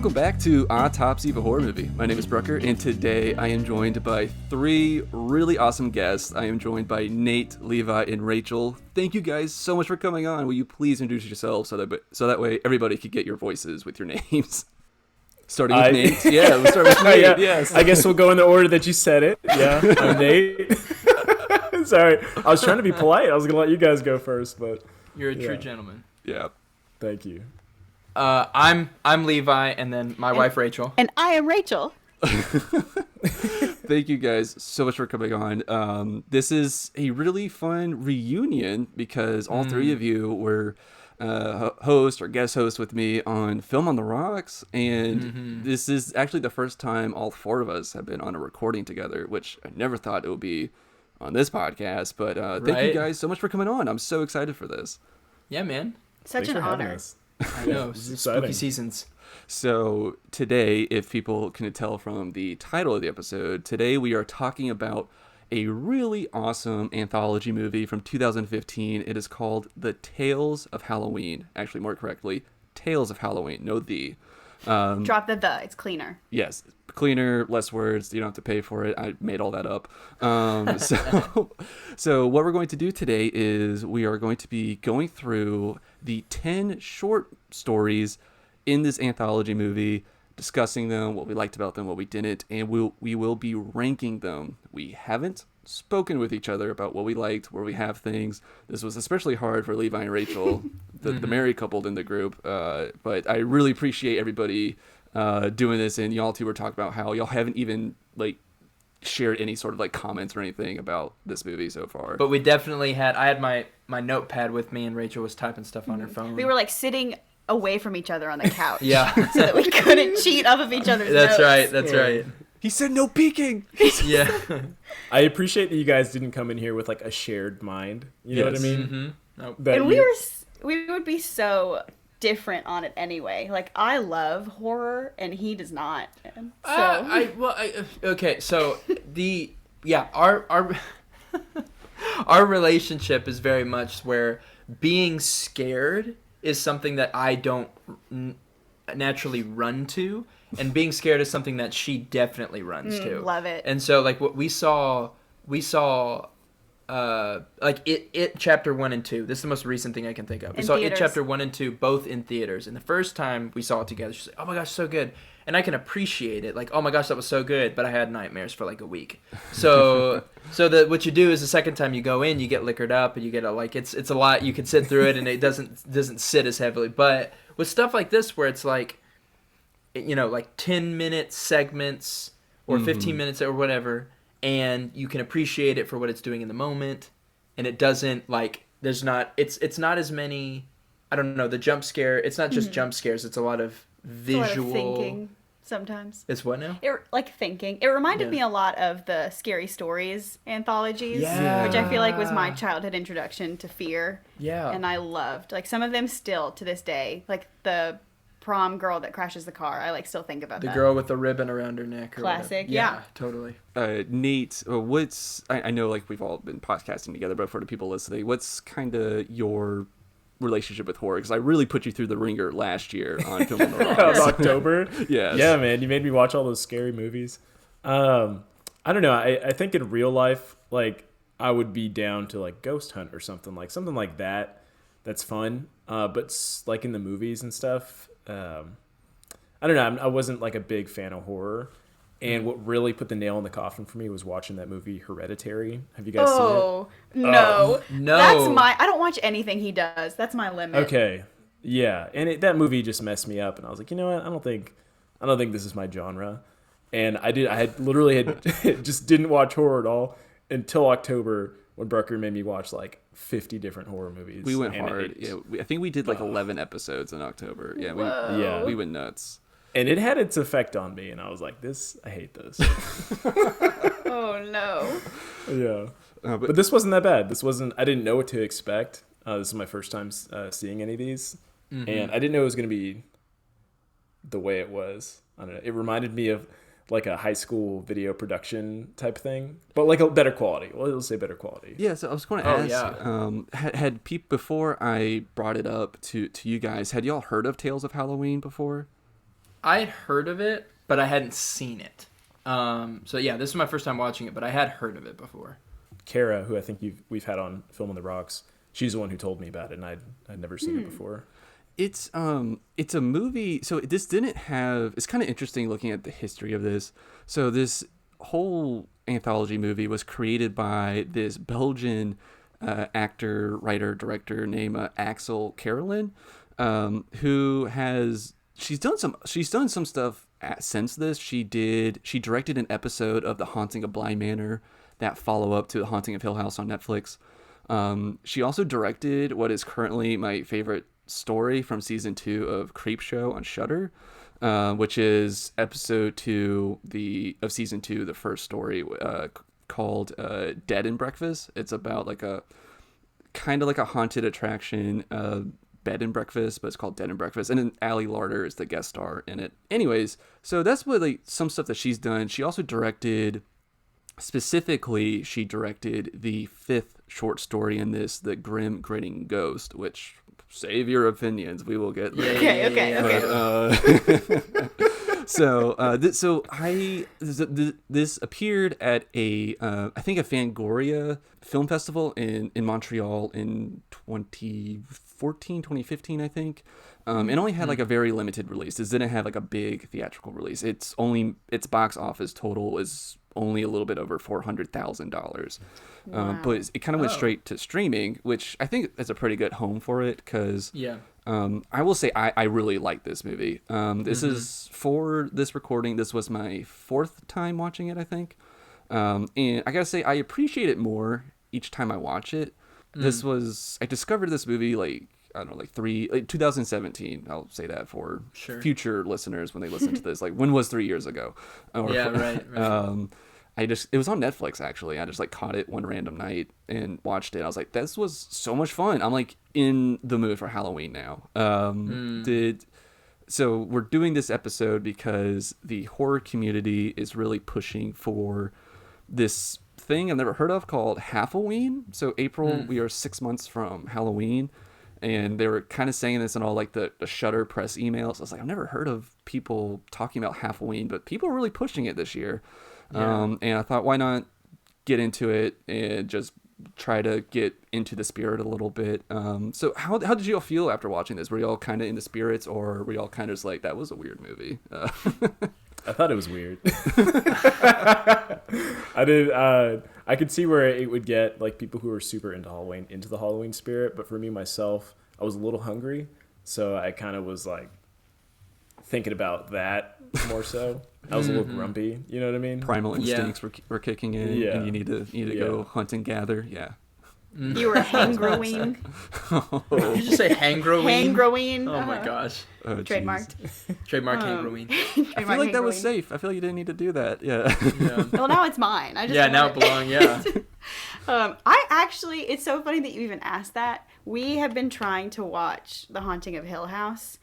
Welcome back to Autopsy of a Horror Movie. My name is Brucker, and today I am joined by three really awesome guests. I am joined by Nate, Levi, and Rachel. Thank you guys so much for coming on. Will you please introduce yourselves so that way everybody could get your voices with your names? Starting with Nate. Yeah, we'll start with Nate. Yeah. Yes. I guess we'll go in the order that you said it. Yeah, I'm Nate. Sorry, I was trying to be polite. I was going to let you guys go first, but... You're a true gentleman. Yeah. Thank you. I'm Levi, and then my wife Rachel. And I am Rachel. Thank you guys so much for coming on. This is a really fun reunion because all three of you were host or guest host with me on Film on the Rocks, and this is actually the first time all four of us have been on a recording together, which I never thought it would be on this podcast, but thank you guys so much for coming on. I'm so excited for this. Yeah, man. Such an honor. I know. Spooky seasons. So today, if people can tell from the title of the episode, today we are talking about a really awesome anthology movie from 2015. It is called The Tales of Halloween. Actually, more correctly, Tales of Halloween, no the. Drop the, it's cleaner. Yes, cleaner, less words. You don't have to pay for it. I made all that up. So what we're going to do today is we are going to be going through the 10 short stories in this anthology movie, discussing them, what we liked about them, what we didn't, and we will be ranking them. We haven't spoken with each other about what we liked, where we have things. This was especially hard for Levi and Rachel, the married couple in the group, but I really appreciate everybody doing this, and y'all two were talking about how y'all haven't even shared any sort of comments or anything about this movie so far. But we definitely I had my notepad with me, and Rachel was typing stuff on her phone. We were sitting away from each other on the couch. Yeah. So that we couldn't cheat off of each other's notes. That's right. He said no peeking. Yeah. I appreciate that you guys didn't come in here with a shared mind. You know what I mean? Mm-hmm. Nope. And we would be so different on it anyway. I love horror and he does not. So okay, so our our relationship is very much where being scared is something that I don't naturally run to, and being scared is something that she definitely runs to. Love it. And so what we saw It Chapter 1 and 2. This is the most recent thing I can think of. We saw theaters. It Chapter 1 and 2 both in theaters. And the first time we saw it together, she's like, oh my gosh, so good. And I can appreciate it. Oh my gosh, that was so good. But I had nightmares for a week. So what you do is the second time you go in, you get liquored up and you get it's a lot. You can sit through it and it doesn't sit as heavily. But with stuff like this where it's 10-minute segments or 15 minutes or whatever, and you can appreciate it for what it's doing in the moment, and it doesn't it's not as many, I don't know, the jump scare, it's not just jump scares, it's a lot of visual. It's a lot of thinking sometimes. It's what now? Thinking. It reminded me a lot of the Scary Stories anthologies, which I feel was my childhood introduction to fear. Yeah. And I loved, some of them still to this day, the prom girl that crashes the car. I still think about the that. The girl with the ribbon around her neck. Classic, yeah. Totally. Nate, I know we've all been podcasting together, but for the people listening, what's kind of your relationship with horror? Because I really put you through the ringer last year on Film on the Rocks. October? Yes. Yeah, man, you made me watch all those scary movies. I don't know, I think in real life, I would be down to Ghost Hunt or something like that. That's fun. But in the movies and stuff, I don't know. I wasn't a big fan of horror, and what really put the nail in the coffin for me was watching that movie Hereditary. Have you guys seen it? Oh no, no! I don't watch anything he does. That's my limit. Okay, yeah, and that movie just messed me up, and I was like, you know what? I don't think this is my genre, and I literally just didn't watch horror at all until October when Brucker made me watch 50 different horror movies. We went hard. I think we did 11 episodes in October. Yeah, we went nuts. And it had its effect on me, and I was like, I hate this. Oh no. Yeah. But this wasn't that bad. I didn't know what to expect. This is my first time seeing any of these. Mm-hmm. And I didn't know it was going to be the way it was. I don't know. It reminded me of a high school video production type thing, but a better quality. Well, let's say better quality. Yeah, so I was going to ask, had before I brought it up to you guys, had y'all heard of Tales of Halloween before? I had heard of it, but I hadn't seen it. So yeah, this is my first time watching it, but I had heard of it before. Kara, who I think we've had on Film on the Rocks, she's the one who told me about it, and I'd never seen it before. It's a movie. So this didn't have. It's kind of interesting looking at the history of this. So this whole anthology movie was created by this Belgian actor, writer, director named Axelle Carolyn, who has she's done some stuff since this. She directed an episode of The Haunting of Bly Manor, that follow up to The Haunting of Hill House on Netflix. She also directed what is currently my favorite story from season 2 of Creepshow on Shudder, which is episode 2 of season 2, the first story, called Dead and Breakfast. It's about like a kind of like a haunted attraction, bed and breakfast, but it's called Dead and Breakfast, and then Ali Larder is the guest star in it. Anyways, so that's what like some stuff that she's done. She also directed. Specifically, she directed the 5th short story in this, The Grim Grinning Ghost, which, save your opinions, we will get there. Okay. This appeared at I think a Fangoria film festival in Montreal in 2014, 2015, I think. It only had like a very limited release. It didn't have like a big theatrical release. Its box office total is only a little bit over $400,000. Wow. But it kind of went straight to streaming, which I think is a pretty good home for it, because I will say I really like this movie. This is, for this recording, this was my 4th time watching it, I think. And I gotta say, I appreciate it more each time I watch it. I discovered this movie like, I don't know, 2017. I'll say that for future listeners when they listen to this. Like, when was 3 years ago? Right. It was on Netflix, actually. I just like caught it one random night and watched it. I was like, this was so much fun. I'm like in the mood for Halloween now. So we're doing this episode because the horror community is really pushing for this thing I've never heard of called Halloween. So April, we are 6 months from Halloween. And they were kind of saying this in all like the Shudder press emails. I was like, I've never heard of people talking about Halloween, but people are really pushing it this year. And I thought, why not get into it and just try to get into the spirit a little bit. So how did you all feel after watching this? Were you all kind of in the spirits, or were you all kind of just like, that was a weird movie? I thought it was weird. I could see where it would get like people who are super into Halloween into the Halloween spirit, but for me myself, I was a little hungry, so I kind of was like thinking about that more so. I was a little grumpy, you know what I mean? Primal instincts were kicking in, and you need to go hunt and gather. You were hangrowing. Did you just say hangrowing? Hangrowing. Oh my gosh. Trademarked. Trademark hangrowing. I feel like that was safe. I feel like you didn't need to do that. Yeah. Well, now it's mine. Now it belongs. Yeah. I actually, it's so funny that you even asked that. We have been trying to watch The Haunting of Hill House.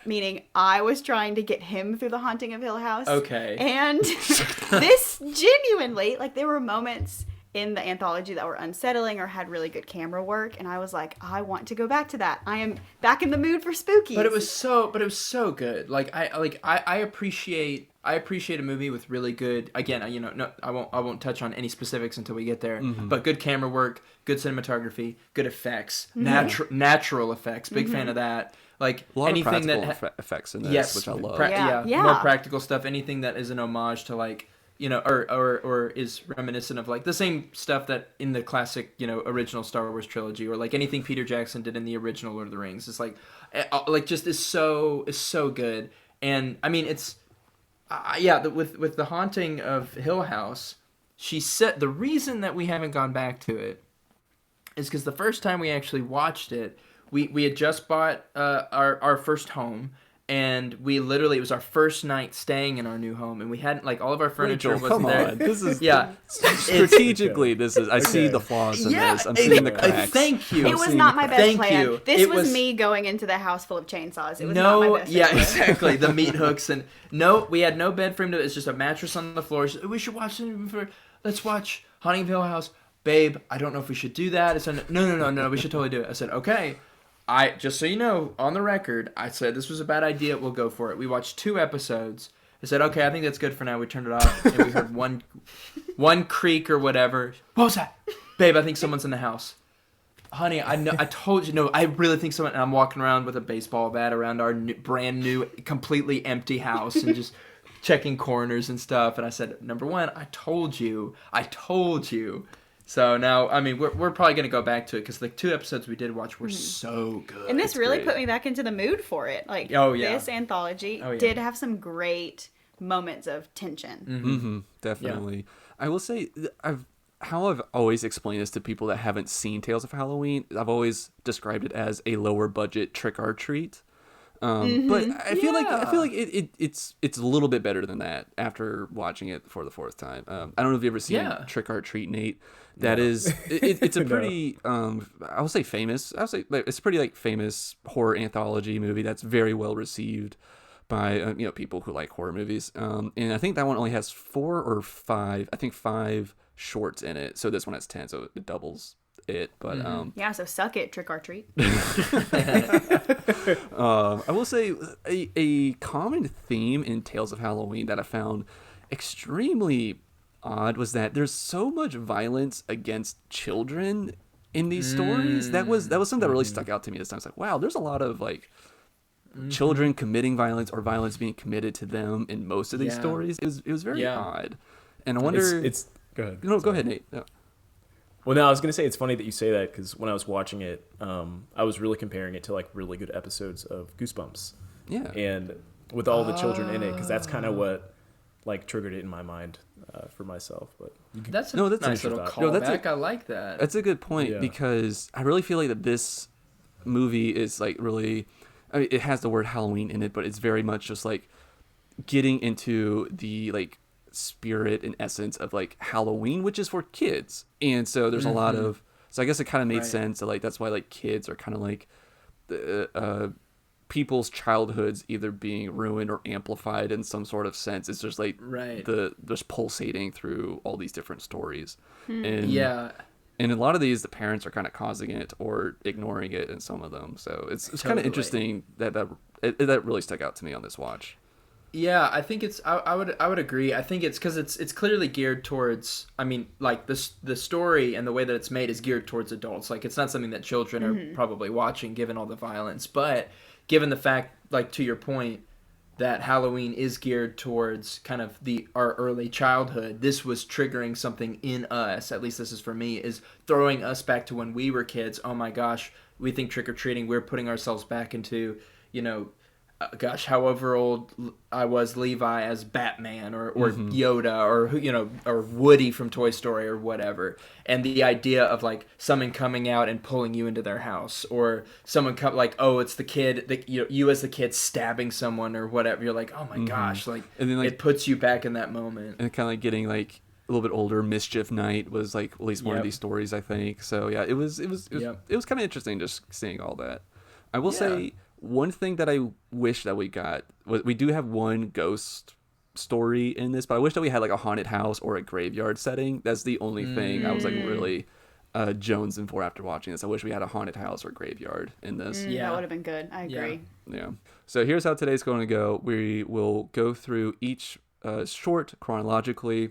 Meaning I was trying to get him through The Haunting of Hill House. Okay. And this genuinely, like, there were moments in the anthology that were unsettling or had really good camera work, and I was like, I want to go back to that. I am back in the mood for spooky. But it was so good. I appreciate a movie with really good, again, I won't touch on any specifics until we get there, but good camera work, good cinematography, good effects, natural effects. Big fan of that. Like a lot anything of practical effects in this, yes, which I love. More practical stuff. Anything that is an homage to like, or is reminiscent of like the same stuff that in the classic, original Star Wars trilogy, or like anything Peter Jackson did in the original Lord of the Rings. It's like just is so good. And I mean, it's with The Haunting of Hill House, she said the reason that we haven't gone back to it is because the first time we actually watched it, we had just bought our first home, and we literally, it was our first night staying in our new home, and we hadn't, like, all of our furniture wasn't there. On. This is strategically. This is. I see the flaws in this. I'm seeing the cracks. Thank you. It was not my best plan. This was me going into the house full of chainsaws. It was not my best idea. Exactly. The meat hooks, and we had no bed frame. It's just a mattress on the floor. We should watch something let's watch Haunting of Hill House. Babe, I don't know if we should do that. I said, no, we should totally do it. I said, okay. just so you know, on the record, I said this was a bad idea. We'll go for it. We watched 2 episodes. I said, okay, I think that's good for now. We turned it off, and we heard one creak or whatever. What was that? Babe, I think someone's in the house. Honey, I know. I told you. No, I really think someone. And I'm walking around with a baseball bat around our brand new, completely empty house, and just checking corners and stuff. And I said, number one, I told you. So now, I mean, we're probably gonna go back to it because the 2 episodes we did watch were so good. And this really put me back into the mood for it. Like, this anthology did have some great moments of tension. Definitely. Yeah. I will say, how I've always explained this to people that haven't seen Tales of Halloween, I've always described it as a lower budget trick or treat. But I feel like it's a little bit better than that after watching it for the 4th time. I don't know if you've ever seen Trick or Treat, Nate. That is, it's a pretty, I will say famous. I would say it's a pretty like famous horror anthology movie that's very well received by people who like horror movies. And I think that one only has 4 or 5. I think 5 shorts in it. So this one has 10, so it doubles it. But so suck it, Trick or Treat. I will say a common theme in Tales of Halloween that I found extremely odd was that there's so much violence against children in these stories. That was something that really stuck out to me this time. It's like, wow, there's a lot of like children committing violence or violence being committed to them in most of these stories. It was very odd. And I wonder it's go ahead. No, go ahead, Nate. No. Well, no, I was going to say it's funny that you say that because when I was watching it, I was really comparing it to like really good episodes of Goosebumps. Yeah. And with all the children in it, because that's kind of what like triggered it in my mind for myself. But that's a nice little callback. I like that. That's a good point because I really feel like that this movie is like really, I mean, it has the word Halloween in it, but it's very much just like getting into the like spirit and essence of like Halloween, which is for kids. And so there's a lot of, so I guess it kind of made sense that like that's why like kids are kind of like people's childhoods either being ruined or amplified in some sort of sense. It's just like just pulsating through all these different stories. And and a lot of these the parents are kind of causing it or ignoring it in some of them. So it's kind of interesting that really stuck out to me on this watch. Yeah, I think it's. I would agree. I think it's because it's clearly geared towards. I mean, like the story and the way that it's made is geared towards adults. Like it's not something that children are probably watching, given all the violence. But given the fact, like to your point, that Halloween is geared towards kind of our early childhood, this was triggering something in us. At least this is for me, is throwing us back to when we were kids. Oh my gosh, we think trick or treating. We're putting ourselves back into, however old I was, Levi as Batman or Yoda or Woody from Toy Story or whatever. And the idea of like someone coming out and pulling you into their house, or someone it's the kid that you as the kid stabbing someone or whatever. You're like, oh my gosh, like, and then, like, it puts you back in that moment. And kind of like getting like a little bit older, Mischief Night was like at least one of these stories, I think. So yeah, it was kind of interesting just seeing all that. I will say, one thing that I wish that we got was we do have one ghost story in this, but I wish that we had like a haunted house or a graveyard setting. That's the only thing I was like really jonesing for after watching this. I wish we had a haunted house or graveyard in this. That would have been good. I agree. Yeah. So here's how today's going to go. We will go through each short chronologically.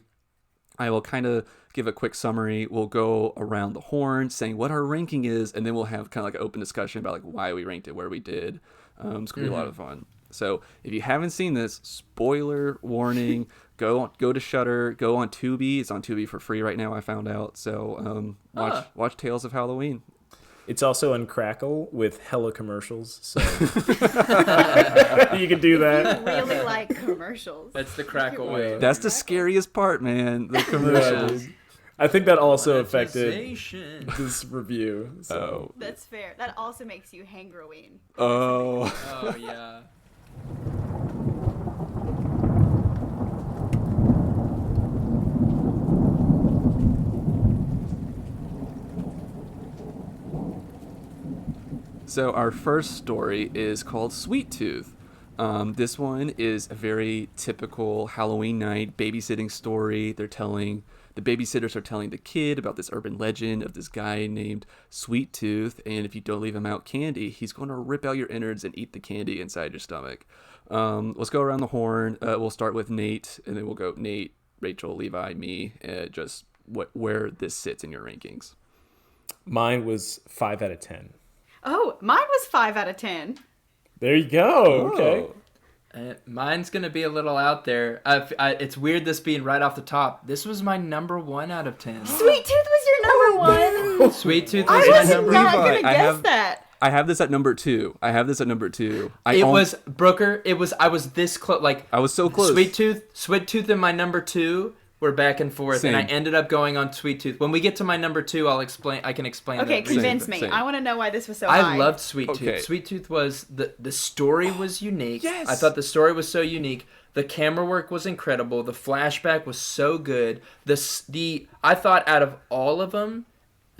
I will kind of give a quick summary. We'll go around the horn saying what our ranking is, and then we'll have kind of like an open discussion about like why we ranked it where we did. It's going to be a lot of fun. So if you haven't seen this, spoiler warning, go to Shudder, go on Tubi. It's on Tubi for free right now, I found out. So watch Tales of Halloween. It's also on Crackle with hella commercials, so you can do that. You really like commercials. That's the Crackle way. That's the scariest part, man. The commercials. I think that also affected this review. So that's fair. That also makes you Halloween. Oh yeah. So our first story is called Sweet Tooth. This one is a very typical Halloween night babysitting story. The babysitters are telling the kid about this urban legend of this guy named Sweet Tooth, and if you don't leave him out candy, he's going to rip out your innards and eat the candy inside your stomach. Let's go around the horn. We'll start with Nate, and then we'll go Nate, Rachel, Levi, me, just where this sits in your rankings. Mine was 5 out of 10. Oh, mine was 5 out of 10. There you go. Okay. Mine's going to be a little out there. It's weird this being right off the top. This was my number 1 out of 10. Sweet Tooth was your number 1? Sweet Tooth I was my was number not 1. going to guess that. I have this at number 2. Brooker, I was this close. Like, I was so close. Sweet Tooth and my number 2 were back and forth, Same. and I ended up going on Sweet Tooth. When we get to my number 2, I can explain. Okay, that convince me. Same. I want to know why this was so high. I loved Sweet Tooth. Okay. Sweet Tooth was the story was unique. Yes. I thought the story was so unique. The camera work was incredible. The flashback was so good. I thought out of all of them,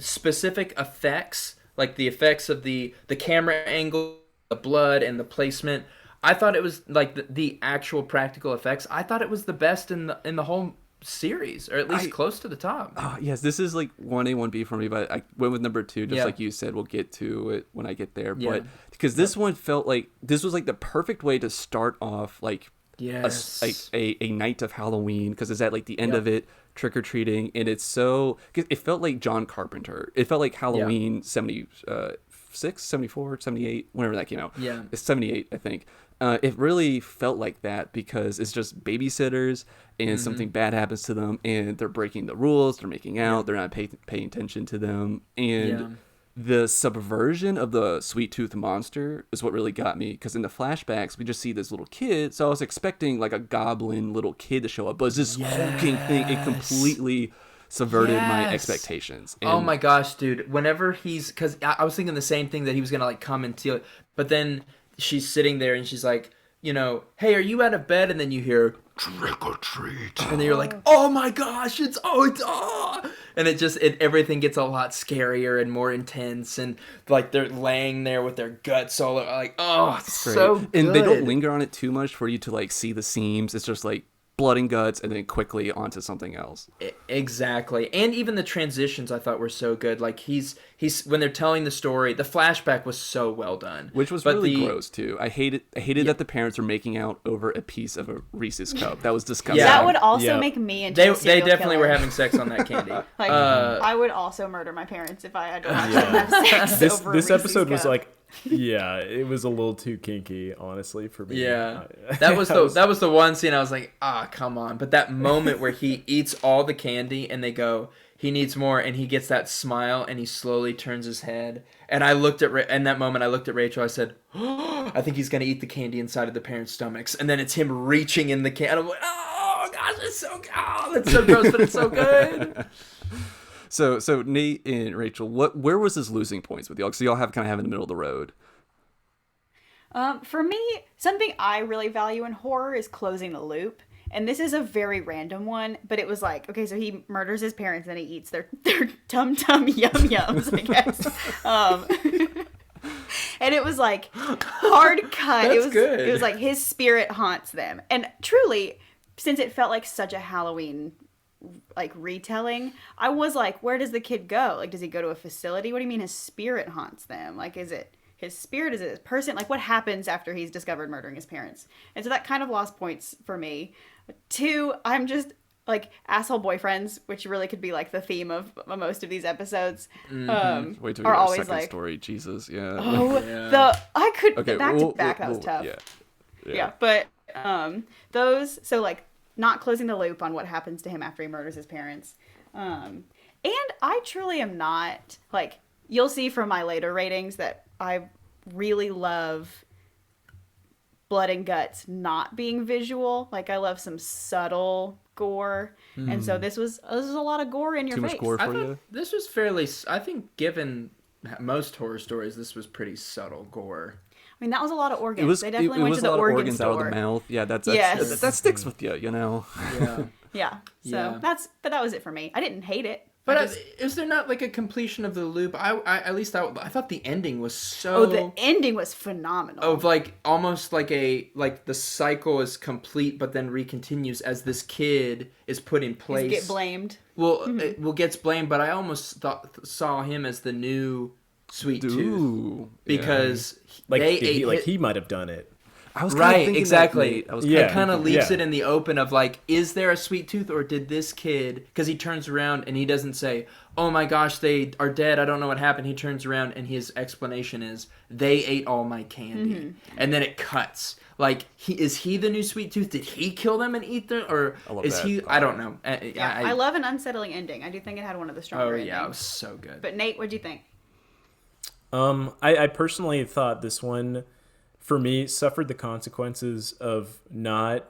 specific effects, like the effects of the camera angle, the blood, and the placement, I thought it was like the actual practical effects. I thought it was the best in the whole series, or at least close to the top. Yes, this is like 1A, 1B for me, but I went with number 2, just like you said. We'll get to it when I get there. Yeah. But because this one felt like this was like the perfect way to start off like a night of Halloween, because it's at like the end of it, trick-or-treating, and it felt like John Carpenter. It felt like Halloween 76, 74, 78, whenever that came out. Yeah. It's 78, I think. It really felt like that because it's just babysitters and something bad happens to them and they're breaking the rules, they're making out, they're not paying attention to them. And the subversion of the Sweet Tooth monster is what really got me, because in the flashbacks, we just see this little kid. So I was expecting like a goblin little kid to show up, but it's this hulking thing. It completely subverted my expectations. And oh my gosh, dude. Whenever because I was thinking the same thing, that he was going to like come and steal it. But then she's sitting there and she's like, hey, are you out of bed? And then you hear trick or treat, and then you're like, oh my gosh, and everything gets a lot scarier and more intense, and like they're laying there with their guts all over, like, oh, it's so good. And they don't linger on it too much for you to like see the seams. It's just like blood and guts, and then quickly onto something else. Exactly. And even the transitions I thought were so good. Like he's when they're telling the story, the flashback was so well done. Which was really gross too. I hated that the parents were making out over a piece of a Reese's cup. That was disgusting. Yeah. That would also make me into a serial They definitely killer. were having sex on that candy. Like, I would also murder my parents if I had to watch them have sex over a This episode Reese's was cup. like, it was a little too kinky, honestly, for me. Yeah, that was the one scene I was like, come on. But that moment where he eats all the candy and they go, he needs more, and he gets that smile and he slowly turns his head. And I looked at in that moment, I looked at Rachel. I said, I think he's gonna eat the candy inside of the parents' stomachs. And then it's him reaching in the candy. I'm like, oh gosh, it's so that's so gross, but it's so good. So Nate and Rachel, where was this losing points with y'all? Because y'all have in the middle of the road. For me, something I really value in horror is closing the loop. And this is a very random one, but it was like, okay, so he murders his parents and he eats their tum-tum yum-yums, I guess. And it was like hard cut. That's good. It was like his spirit haunts them. And truly, since it felt like such a Halloween like retelling, I was like, where does the kid go? Like, does he go to a facility? What do you mean his spirit haunts them? Like, is it his spirit? Is it his person? Like, what happens after he's discovered murdering his parents? And so that kind of lost points for me. 2, I'm just like asshole boyfriends, which really could be like the theme of most of these episodes. Wait till we are get our always second like story. Jesus, yeah. I could Okay, back to back. That was tough. Yeah, but those, so like not closing the loop on what happens to him after he murders his parents. And I truly am not, like, you'll see from my later ratings that I really love blood and guts not being visual. Like, I love some subtle gore. And so this was a lot of gore in your face. Too much gore I for thought you? this was fairly, I think given most horror stories, this was pretty subtle gore. I mean, that was a lot of organs. They definitely went to the organ store. Out of the mouth. Yeah, that sticks with you, you know. Yeah. Yeah. So that was it for me. I didn't hate it. But is there not like a completion of the loop? I I thought the ending was so. Oh, the ending was phenomenal. Of like almost like the cycle is complete, but then recontinues as this kid is put in place. Get blamed. Well, gets blamed, but I almost saw him as the new Sweet Tooth because he might have done it. I was right, exactly. It kind of leaves it in the open of like, is there a Sweet Tooth, or did this kid? Because he turns around and he doesn't say, "Oh my gosh, they are dead. I don't know what happened." He turns around and his explanation is, "They ate all my candy," and then it cuts. Like, is he the new Sweet Tooth? Did he kill them and eat them, or is he? I don't know. I love an unsettling ending. I do think it had one of the stronger. endings. It was so good. But Nate, what do you think? I personally thought this one, for me, suffered the consequences of not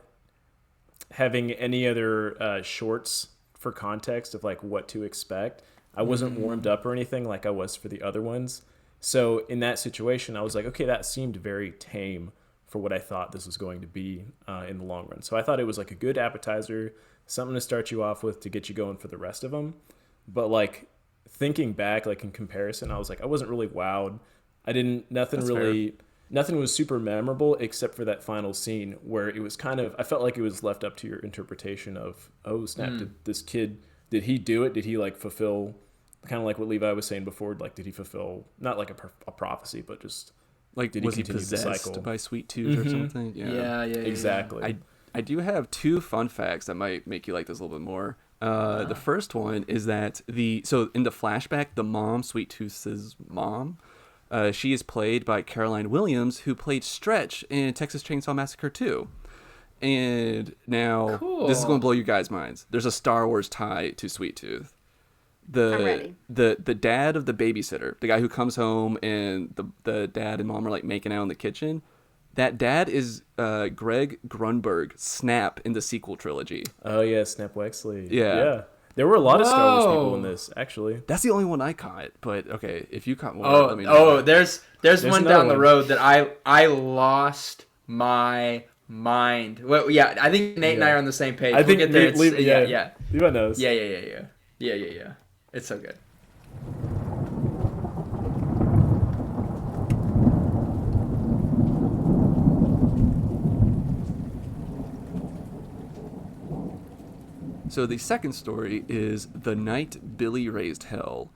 having any other shorts for context of like what to expect. I wasn't warmed up or anything like I was for the other ones. So in that situation, I was like, okay, that seemed very tame for what I thought this was going to be in the long run. So I thought it was like a good appetizer, something to start you off with to get you going for the rest of them. But like thinking back, like in comparison, I was like, I wasn't really wowed. Nothing was super memorable except for that final scene where it was kind of, I felt like it was left up to your interpretation of, oh snap, did he do it? Did he like fulfill, kind of like what Levi was saying before, like did he fulfill, not like a prophecy, but just like, did he continue the cycle? By Sweet Tooth or something? Yeah. Exactly. I do have two fun facts that might make you like this a little bit more. The first one is that in the flashback, the mom, Sweet Tooth's mom, she is played by Caroline Williams, who played Stretch in Texas Chainsaw Massacre 2. And now, This is going to blow you guys' minds. There's a Star Wars tie to Sweet Tooth. I'm ready. The dad of the babysitter, the guy who comes home and the dad and mom are like making out in the kitchen, that dad is Greg Grunberg, Snap in the sequel trilogy. Oh yeah, Snap Wexley. Yeah. There were a lot of Star Wars people in this, actually. That's the only one I caught, but okay, if you caught more, let me know. Oh, there's one down the road that I lost my mind. Well, yeah, I think Nate and I are on the same page. I think we'll get there. yeah. Levi knows. Yeah. It's so good. So the second story is The Night Billy Raised Hell.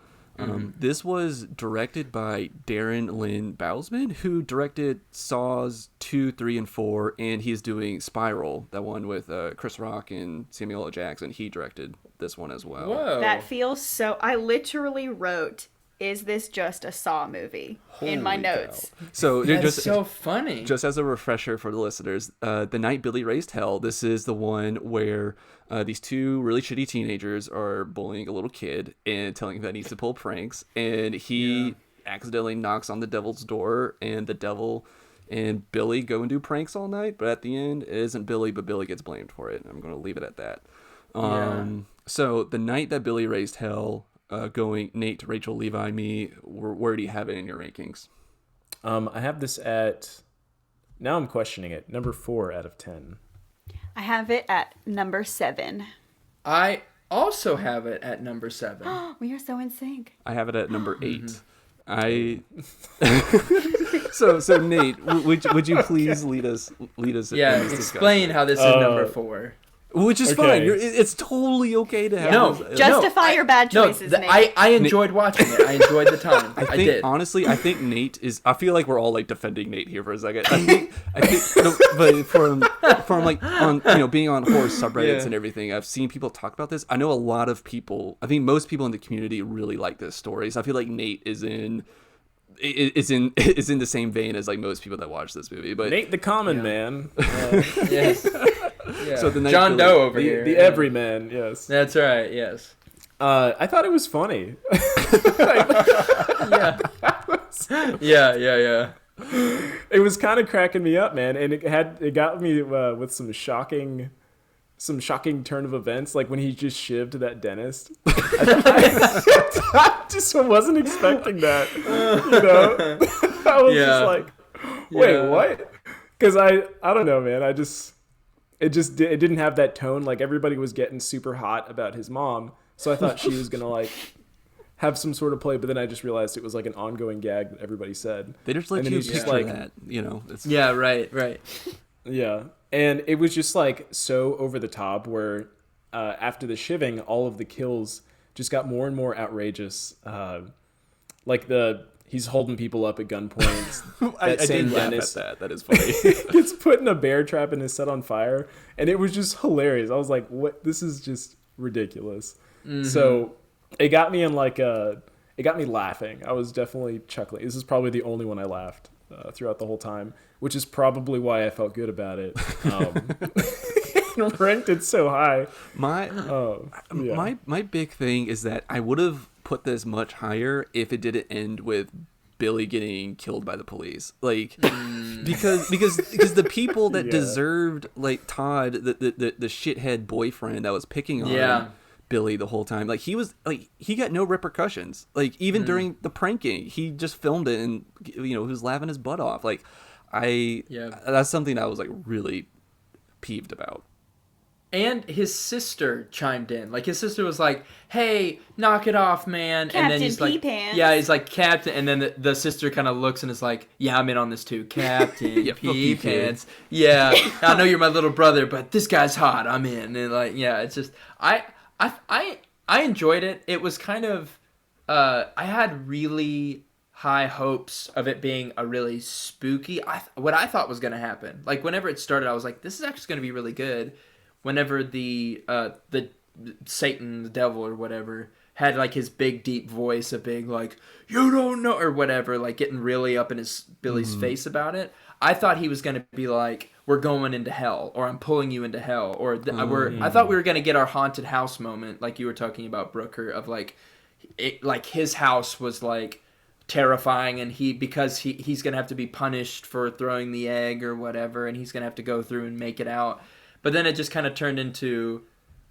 This was directed by Darren Lynn Bousman, who directed Saws 2, 3, and 4, and he's doing Spiral, that one with Chris Rock and Samuel L. Jackson. He directed this one as well. Whoa. That feels so... I literally wrote, "Is this just a Saw movie?" in my notes. Cow. So That's so funny. Just as a refresher for the listeners, The Night Billy Raised Hell, this is the one where these two really shitty teenagers are bullying a little kid and telling him that he needs to pull pranks, and he accidentally knocks on the devil's door, and the devil and Billy go and do pranks all night, but at the end it isn't Billy, but Billy gets blamed for it. I'm going to leave it at that. So the night that Billy raised hell, going Nate, Rachel, Levi, me, where do you have it in your rankings? I have this at, now I'm questioning it, number 4 out of 10. I have it at number 7. I also have it at number 7. We are so in sync. I have it at number 8. So Nate, would you please lead us in this explain how this is number 4. Which is fine. It's totally okay to have. Justify your bad choices, Nate. I enjoyed watching it. I enjoyed the time. I did. Honestly, I think Nate is. I feel like we're all like defending Nate here for a second. I think but from like on being on horror subreddits and everything, I've seen people talk about this. I know a lot of people. I think most people in the community really like this story. So I feel like Nate is in the same vein as like most people that watch this movie. But Nate the common man. Yes. Yeah. So the John Doe over here. The everyman, yes. That's right, yes. I thought it was funny. Yeah. It was kind of cracking me up, man, and it got me with some shocking turn of events, like when he just shivved that dentist. I just wasn't expecting that. I was just like, wait, what? Because I don't know, man. It didn't have that tone. Like everybody was getting super hot about his mom, So I thought she was gonna like have some sort of play, but then I just realized it was like an ongoing gag that everybody said. They just let you picture like, that, you know. Yeah, right. Yeah, and it was just like so over the top where after the shivving, all of the kills just got more and more outrageous. Like he's holding people up at gunpoint. I did laugh at that. That is funny. Gets put in a bear trap and is set on fire, and it was just hilarious. I was like, "What? This is just ridiculous." Mm-hmm. So it got me it got me laughing. I was definitely chuckling. This is probably the only one I laughed throughout the whole time, which is probably why I felt good about it. Ranked it so high. My big thing is that I would have put this much higher if it didn't end with Billy getting killed by the police. Like because the people that deserved like Todd, the shithead boyfriend that was picking on Billy the whole time, like he got no repercussions. Like even during the pranking, he just filmed it and he was laughing his butt off. Like that's something I was like really peeved about. And his sister chimed in. Like, his sister was like, hey, knock it off, man. Captain and then he's like, Pee-Pants. yeah, he's like, Captain. And then the sister kind of looks and is like, yeah, I'm in on this too. Captain Pee-Pants. Yeah, I know you're my little brother, but this guy's hot. I'm in. And like, yeah, it's just, I enjoyed it. It was kind of, I had really high hopes of it being a really spooky, what I thought was going to happen. Like, whenever it started, I was like, this is actually going to be really good. Whenever the Satan, the devil or whatever, had like his big deep voice of being like, you don't know, or whatever, like getting really up in Billy's face about it, I thought he was going to be like, we're going into hell, or I'm pulling you into hell, or I thought we were going to get our haunted house moment, like you were talking about, Brooker, of like, like his house was like terrifying, and because he's going to have to be punished for throwing the egg or whatever, and he's going to have to go through and make it out. But then it just kind of turned into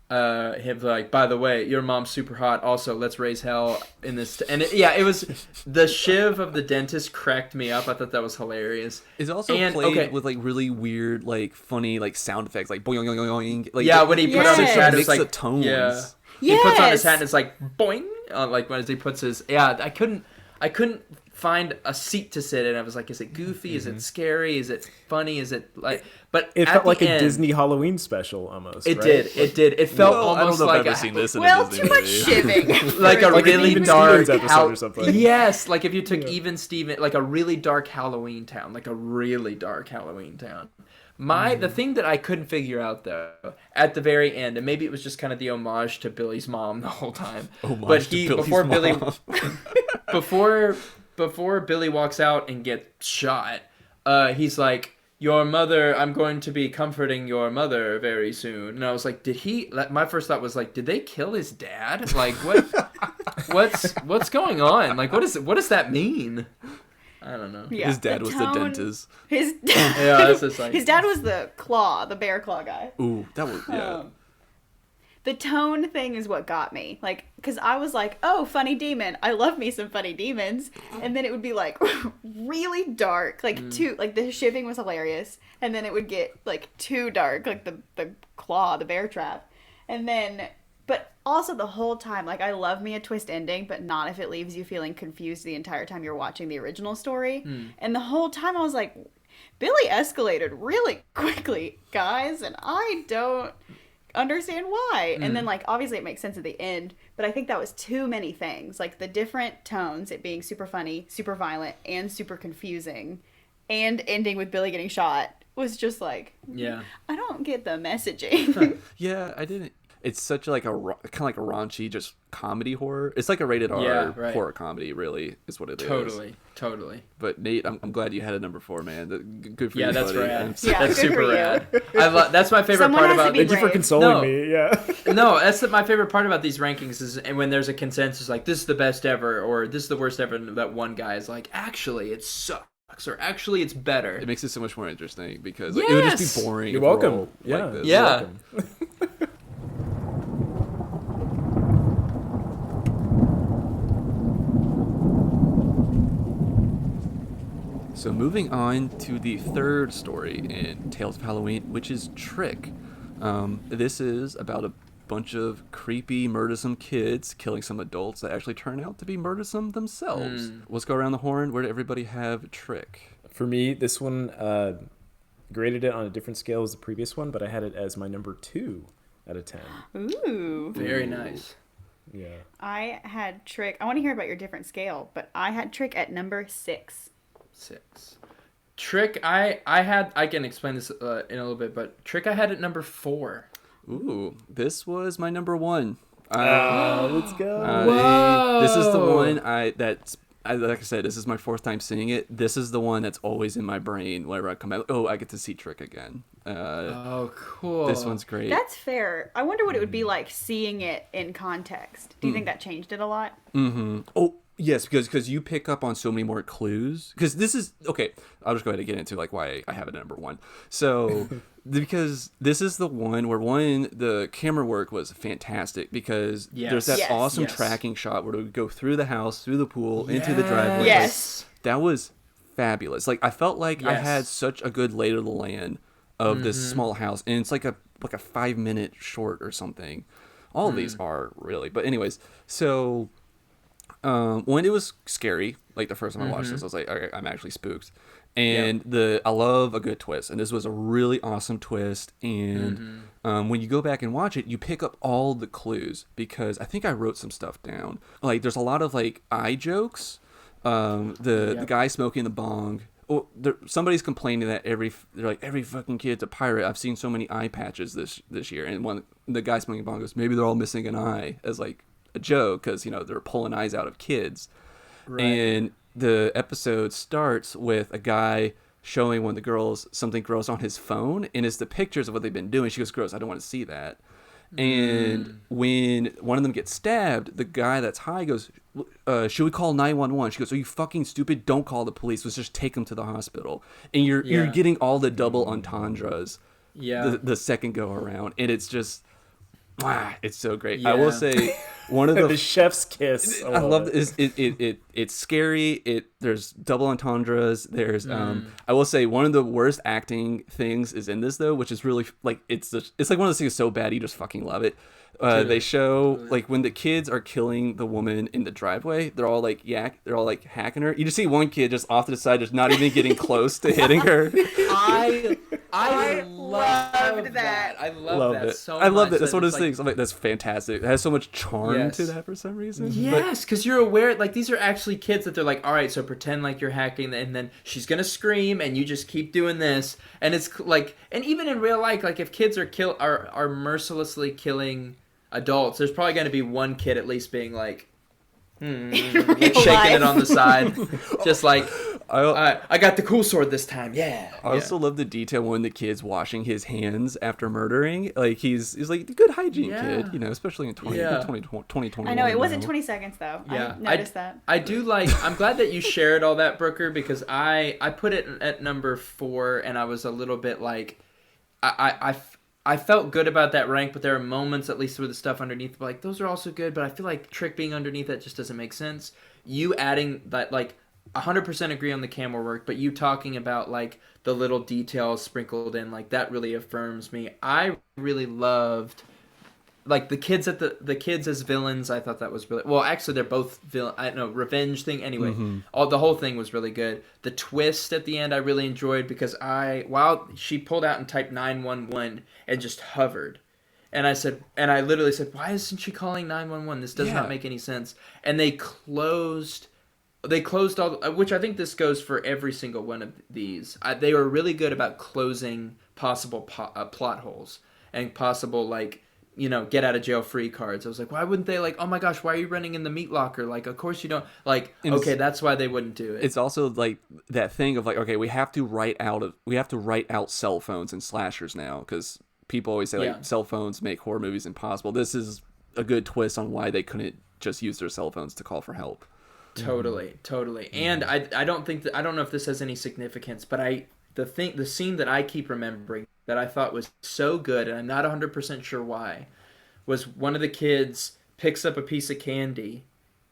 him like, by the way, your mom's super hot. Also, let's raise hell in this. It was the shiv of the dentist cracked me up. I thought that was hilarious. It's also played with like really weird, like funny, like sound effects, like boing, boing, boing. Like, yeah, when he puts on his hat, it's like tones. Yeah, he puts on his hat and it's like boing. Like when he puts his I couldn't find a seat to sit in. I was like, is it goofy? Is it scary? Is it funny? Is it like? But it felt like a Disney Halloween special almost. It did. It felt almost like I've ever seen this in a Disney too much shivving. Like a really dark episode or something. Yes, like if you took Even Steven, like a really dark Halloween town, The thing that I couldn't figure out though at the very end, and maybe it was just kind of the homage to Billy's mom the whole time. Before Billy walks out and gets shot, he's like, your mother, I'm going to be comforting your mother very soon. And I was like, my first thought was like, did they kill his dad? Like, what's going on? Like, what does that mean? I don't know. Yeah, his dad was the dentist. His dad was the bear claw guy. Ooh, that was, the tone thing is what got me. Like, because I was like, oh, funny demon. I love me some funny demons. And then it would be like really dark. Like like the shivving was hilarious. And then it would get like too dark. Like the claw, the bear trap. And then, but also the whole time, like I love me a twist ending, but not if it leaves you feeling confused the entire time you're watching the original story. And the whole time I was like, Billy escalated really quickly, guys. And I don't understand why. And then like obviously it makes sense at the end, but I think that was too many things, like the different tones, it being super funny, super violent, and super confusing, and ending with Billy getting shot was just like, I don't get the messaging. I didn't. It's such like kind of like a raunchy just comedy horror. It's like a rated R horror comedy, really, is what it is. Totally. But Nate, I'm glad you had a number 4, man. Good for you, that's buddy. rad. That's super rad. That's my favorite part about. Thank you for consoling me. Yeah. No, that's my favorite part about these rankings is when there's a consensus like this is the best ever or this is the worst ever, and that one guy is like, actually it sucks, or actually it's better. It makes it so much more interesting because like, it would just be boring. You're welcome. Like this. Yeah. You're welcome. So moving on to the third story in Tales of Halloween, which is Trick. This is about bunch of creepy, murdersome kids killing some adults that actually turn out to be murdersome themselves. Let's go around the horn. Where did everybody have Trick? For me, this one graded it on a different scale as the previous one, but I had it as my number 2 out of 10. Ooh. Very nice. Yeah. I had Trick. I want to hear about your different scale, but I had Trick at number 6. 6. Trick, I can explain this in a little bit, but Trick I had at number 4. Ooh, this was my number 1. Let's go. This is the one like I said, this is my 4th time seeing it. This is the one that's always in my brain whenever I come out. Oh, I get to see Trick again. Oh, cool. This one's great. That's fair. I wonder what it would be like seeing it in context. Do you think that changed it a lot? Mm-hmm. Oh, yes, because you pick up on so many more clues. Because this is okay. I'll just go ahead and get into like why I have it at number 1. So because this is the one where the camera work was fantastic because there's that awesome tracking shot where we go through the house, through the pool, into the driveway. Yes, that was fabulous. Like I felt like I had such a good lay of the land of this small house, and it's like a 5-minute short or something. All of these are really, but anyways, so. When it was scary, like the first time I watched this, I was like, okay, I'm actually spooked. And I love a good twist. And this was a really awesome twist. And when you go back and watch it, you pick up all the clues because I think I wrote some stuff down. Like there's a lot of like eye jokes. The guy smoking the bong. Oh, somebody's complaining that every fucking kid's a pirate. I've seen so many eye patches this year. And when the guy smoking the bong goes, maybe they're all missing an eye as like a joke because they're pulling eyes out of kids. And the episode starts with a guy showing one of the girls something gross on his phone, and it's the pictures of what they've been doing. She goes, gross, I don't want to see that. And when one of them gets stabbed, the guy that's high goes, should we call 911? She goes, are you fucking stupid? Don't call the police. Let's just take him to the hospital. And you're getting all the double entendres the second go around, and it's just it's so great. I will say one of the chef's kiss. I love it. It's scary. There's double entendres. There's I will say one of the worst acting things is in this though, which is really like it's like one of those things so bad you just fucking love it. They show like when the kids are killing the woman in the driveway, they're all like hacking her. You just see one kid just off to the side, just not even getting close to hitting her. I loved that. I love that it. so much. I love that. That's one of those things. I'm like, that's fantastic. It has so much charm to that for some reason. Yes, because you're aware, like these are actually kids that they're like, all right, so pretend like you're hacking, and then she's gonna scream, and you just keep doing this, and it's like, and even in real life, like if kids are mercilessly killing adults, there's probably gonna be one kid at least being like, like shaking it on the side, just like. I got the cool sword this time. Yeah. I also love the detail when the kid's washing his hands after murdering. Like he's like a good hygiene kid, especially in 2021. I know it wasn't 20 seconds though. Yeah, I noticed that. I do like. I'm glad that you shared all that, Brooker, because I put it at number 4, and I was a little bit like, I felt good about that rank, but there are moments, at least with the stuff underneath, like those are also good. But I feel like Trick being underneath that just doesn't make sense. You adding that, like. 100% agree on the camera work, but you talking about like the little details sprinkled in, like that really affirms me. I really loved like the kids as villains. I thought that was really well. Actually, they're both revenge thing. Anyway, the whole thing was really good. The twist at the end I really enjoyed because while she pulled out and typed 911 and just hovered. And I literally said, why isn't she calling 911? This does not make any sense. And they closed all, which I think this goes for every single one of these. They were really good about closing possible plot holes and possible, like, get out of jail free cards. I was like, why wouldn't they, like, oh my gosh, why are you running in the meat locker? Like, of course you don't. Like, okay, that's why they wouldn't do it. It's also like that thing of like, okay, we have to write out cell phones and slashers now because people always say like cell phones make horror movies impossible. This is a good twist on why they couldn't just use their cell phones to call for help. Totally. And I don't know if this has any significance, but the scene that I keep remembering that I thought was so good, and I'm not 100% sure why, was one of the kids picks up a piece of candy,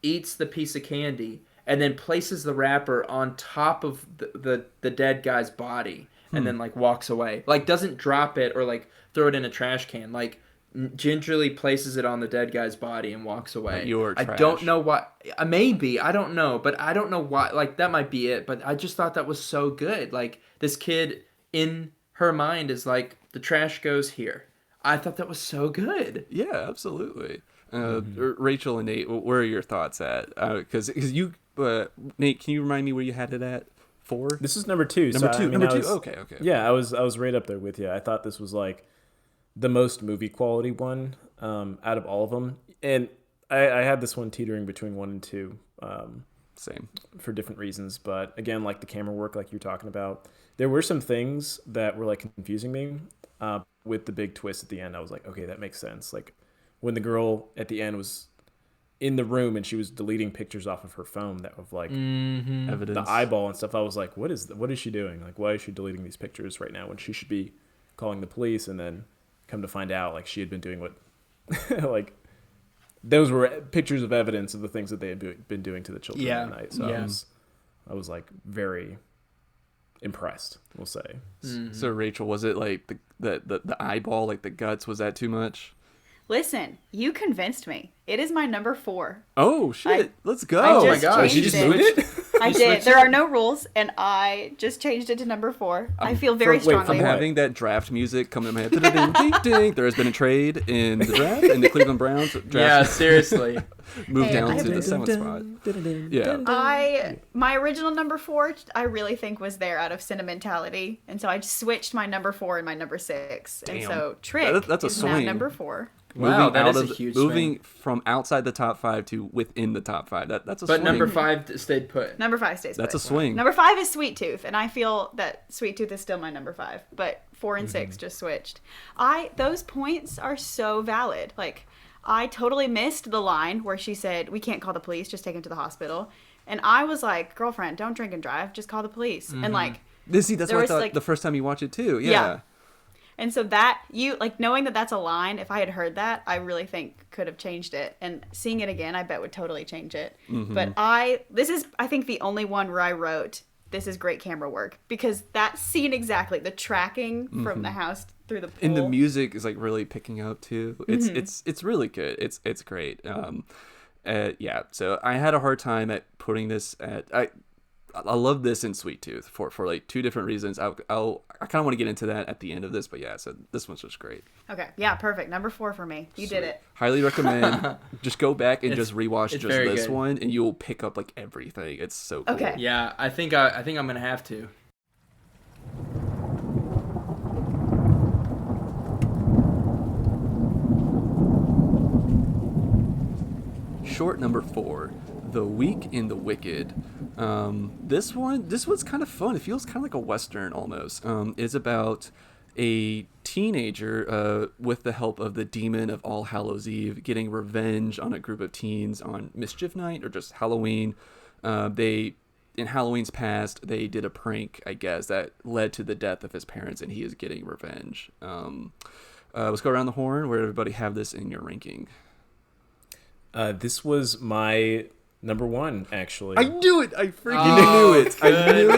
eats the piece of candy, and then places the wrapper on top of the dead guy's body, and then like walks away. Like doesn't drop it or like throw it in a trash can. Like gingerly places it on the dead guy's body and walks away. You're trash. I don't know why. Maybe. I don't know. But I don't know why. Like, that might be it. But I just thought that was so good. Like, this kid in her mind is like, the trash goes here. I thought that was so good. Yeah, absolutely. Rachel and Nate, where are your thoughts at? Because you, Nate, can you remind me where you had it at? 4? This is number 2. Number so, two. I mean, Number I 2. was, Okay. Yeah, I was right up there with you. I thought this was like the most movie quality one out of all of them, and I had this one teetering between 1 and 2. Same. For different reasons, but again, like the camera work, like you're talking about, there were some things that were like confusing me. With the big twist at the end, I was like, okay, that makes sense. Like when the girl at the end was in the room and she was deleting pictures off of her phone that of like Evidence, the eyeball and stuff. I was like, what is she doing? Like, why is she deleting these pictures right now when she should be calling the police? And then come to find out, like she had been doing what, like those were pictures of evidence of the things that they had been doing to the children that night. So I was like very impressed, we'll say. So Rachel, was it like the eyeball, like the guts, was that too much? Listen, you convinced me. It is my number 4. Oh shit, let's go. Oh my gosh, you just moved it? I did. There are no rules, and I just changed it to number 4. I feel very strongly. I'm having that draft music coming in my head. Ding, ding, ding. There has been a trade in the draft, and the Cleveland Browns draft. Yeah, seriously. Moved down to the 7th spot. Yeah. My original number 4, I really think was there out of sentimentality, and so I just switched my number 4 and my number 6. Damn. And so Trick That's a is swing. now number 4. Wow, that is a huge moving swing. from outside the top 5 to within the top 5. That's a swing. But number 5 stayed put. Number 5 stays That's put. a swing. Number 5 is Sweet Tooth, and I feel that Sweet Tooth is still my number 5, but 4 and 6 just switched. Those points are so valid. Like, I totally missed the line where she said, "We can't call the police, just take him to the hospital." And I was like, "Girlfriend, don't drink and drive, just call the police." And like, see, that's what I thought the first time you watch it too. Yeah. And so that, knowing that that's a line, if I had heard that, I really think could have changed it. And seeing it again, I bet would totally change it. But this is, I think, the only one where I wrote, this is great camera work. Because that scene exactly, the tracking from the house through the pool. And the music is like really picking up too. It's really good. It's great. So I had a hard time at putting this at, I love this in Sweet Tooth for like 2 different reasons. I kind of want to get into that at the end of this, but yeah, so this one's just great. Okay, yeah, perfect. Number 4 for me. You did it. Highly recommend. Just go back and just rewatch just this good. one, and you'll pick up like everything. It's so cool. Okay. Yeah, I think I'm gonna have to. Short number 4, The Weak and the Wicked. This one's kind of fun. It feels kind of like a Western almost. It's about a teenager with the help of the demon of All Hallows Eve getting revenge on a group of teens on Mischief Night or just Halloween. In Halloween's past, they did a prank, I guess, that led to the death of his parents, and he is getting revenge. Let's go around the horn. Where everybody have this in your ranking? This was my number 1, actually. I knew it. I freaking knew it. I knew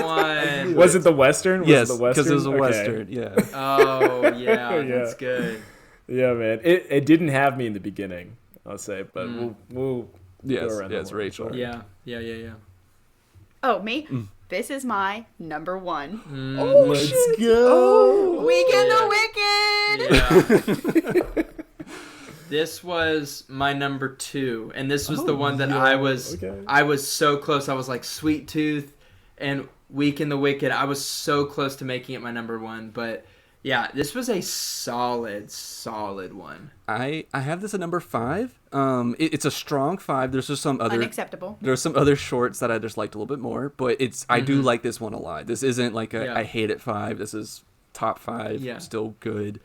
it. Was it the Western? Yes, because it was a Western. Yeah. Oh yeah, that's good. Yeah, man. It didn't have me in the beginning, I'll say, but we'll yes, go around. Yes, Rachel. Yeah. Oh, me? This is my number 1. Oh, let's go. Weekend the Wicked. Yeah. This was my number 2, and this was the one that I was so close. I was like Sweet Tooth and Weak and the Wicked. I was so close to making it my number 1, but yeah, this was a solid one. I have this at number 5. It's a strong 5. There's just some other unacceptable. There's some other shorts that I just liked a little bit more, but I do like this one a lot. This isn't like I hate it 5. This is top 5. Yeah. Still good.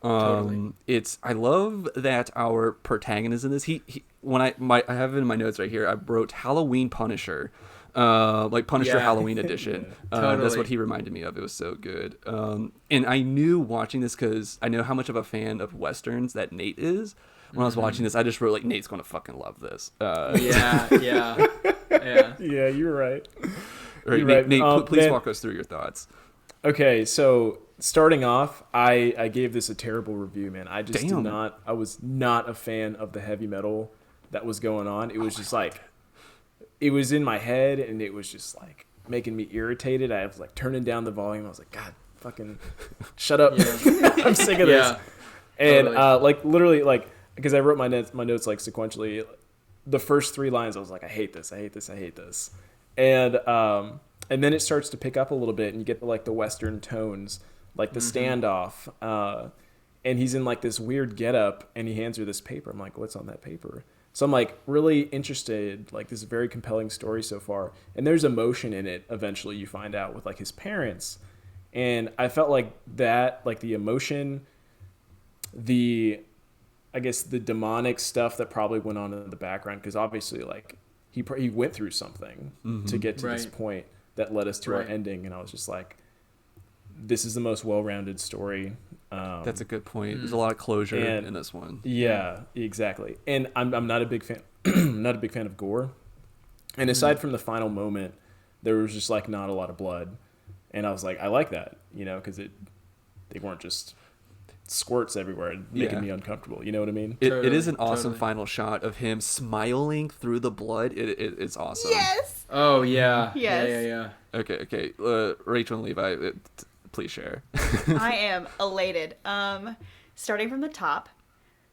Totally. I love that our protagonist in this, he when I have it in my notes right here, I wrote Halloween Punisher, like Punisher Halloween edition. Totally. That's what he reminded me of. It was so good. And I knew watching this because I know how much of a fan of Westerns that Nate is. When I was watching this, I just wrote like, Nate's going to fucking love this. Yeah. Yeah, you're right. Right, Nate, please walk us through your thoughts. Okay, so starting off, I gave this a terrible review, man. I just Damn. I was not a fan of the heavy metal that was going on. It was just like, it was in my head, and it was just like making me irritated. I was like turning down the volume. I was like, God, fucking shut up. Yeah. I'm sick of this. And totally. like literally like, because I wrote my notes like sequentially, the first 3 lines I was like, I hate this, I hate this, I hate this. And then it starts to pick up a little bit, and you get the Western tones, like the standoff. And he's in like this weird getup, and he hands her this paper. I'm like, what's on that paper? So I'm like really interested. Like, this is a very compelling story so far, and there's emotion in it. Eventually, you find out with like his parents, and I felt like that, like the emotion, I guess the demonic stuff that probably went on in the background, because obviously like he went through something to get to this point that led us to our ending, and I was just like, this is the most well-rounded story. That's a good point. There's a lot of closure in this one. Yeah, exactly. And I'm not a big fan. Not a big fan of gore. And aside from the final moment, there was just like not a lot of blood, and I was like, I like that, because they weren't just squirts everywhere making me uncomfortable. You know what I mean? It is an awesome final shot of him smiling through the blood. It's awesome. Yes. Oh yeah. Yes. Yeah. Okay. Rachel and Levi, please share. I am elated. Starting from the top,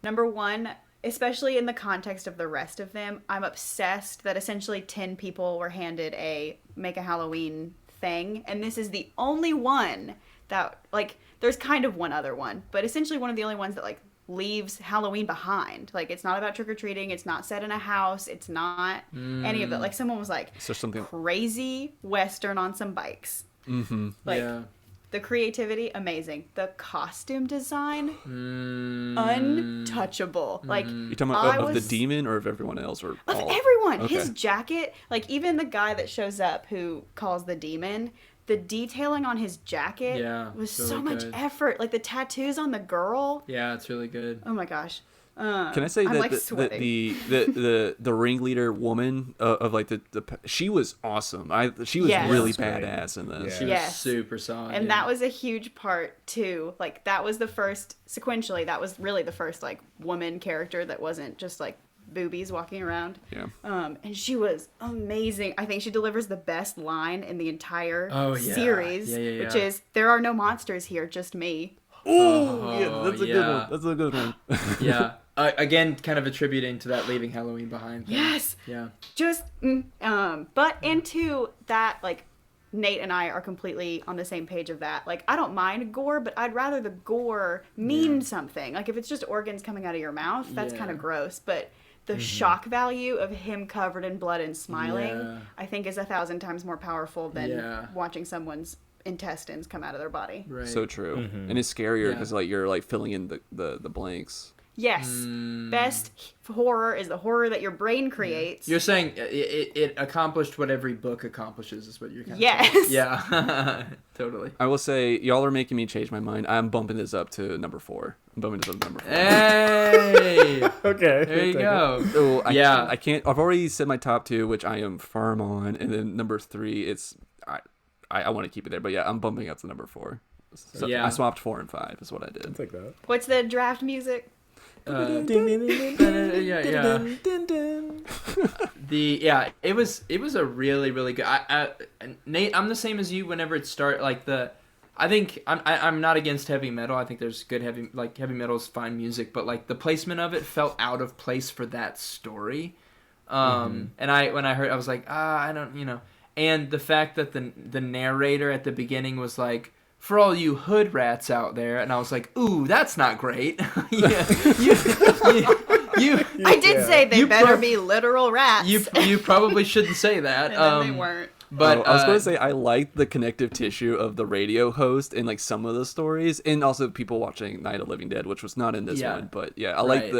number 1, especially in the context of the rest of them, I'm obsessed that essentially 10 people were handed a make a Halloween thing, and this is the only one that, like, there's kind of one other one, but essentially one of the only ones that like leaves Halloween behind. Like, it's not about trick-or-treating, it's not set in a house, it's not any of that. Like, someone was like, so something crazy Western on some bikes. Like, the creativity, amazing. The costume design, untouchable. Like, you talking about of the demon or of everyone else, or of all? everyone? Okay. His jacket, like, even the guy that shows up who calls the demon, the detailing on his jacket was so much effort. Like, the tattoos on the girl. Yeah, it's really good. Oh my gosh. Can I say that like the ringleader woman of like the she was awesome. She was really badass in this. She was super solid. And that was a huge part too. Like, that was the first, sequentially, that was really the first like woman character that wasn't just like boobies walking around. And she was amazing. I think she delivers the best line in the entire series, which is, "There are no monsters here, just me." That's a good one. That's a good one. Again, kind of attributing to that leaving Halloween behind thing. Yes. Yeah. Just but into that, like, Nate and I are completely on the same page of that. Like, I don't mind gore, but I'd rather the gore mean something. Like, if it's just organs coming out of your mouth, that's kind of gross, but the shock value of him covered in blood and smiling, I think, is 1,000 times more powerful than watching someone's intestines come out of their body. Right. So true. And it's scarier because like you're like filling in the blanks. Yes. Best horror is the horror that your brain creates. You're saying it accomplished what every book accomplishes, is what you're kind of saying. Yeah. Totally. I will say, y'all are making me change my mind. I'm bumping this up to number 4. I'm bumping this up to number 4. Hey! Okay. There you go. So I can't. I've already said my top 2, which I am firm on, and then number 3, it's I want to keep it there, but yeah, I'm bumping up to number 4. So I swapped 4 and 5 is what I did. I'll take that. What's the draft music? It was a really, really good. Nate, I'm the same as you. Whenever it start, like I think I'm not against heavy metal. I think there's good heavy metal is fine music, but like the placement of it felt out of place for that story. And when I heard, I was like, I don't, and the fact that the narrator at the beginning was like, "For all you hood rats out there," and I was like, "Ooh, that's not great." You I did say they better be literal rats. You probably shouldn't say that. And then they weren't. But I was going to say, I like the connective tissue of the radio host in like some of the stories, and also people watching Night of the Living Dead, which was not in this one. But yeah, I like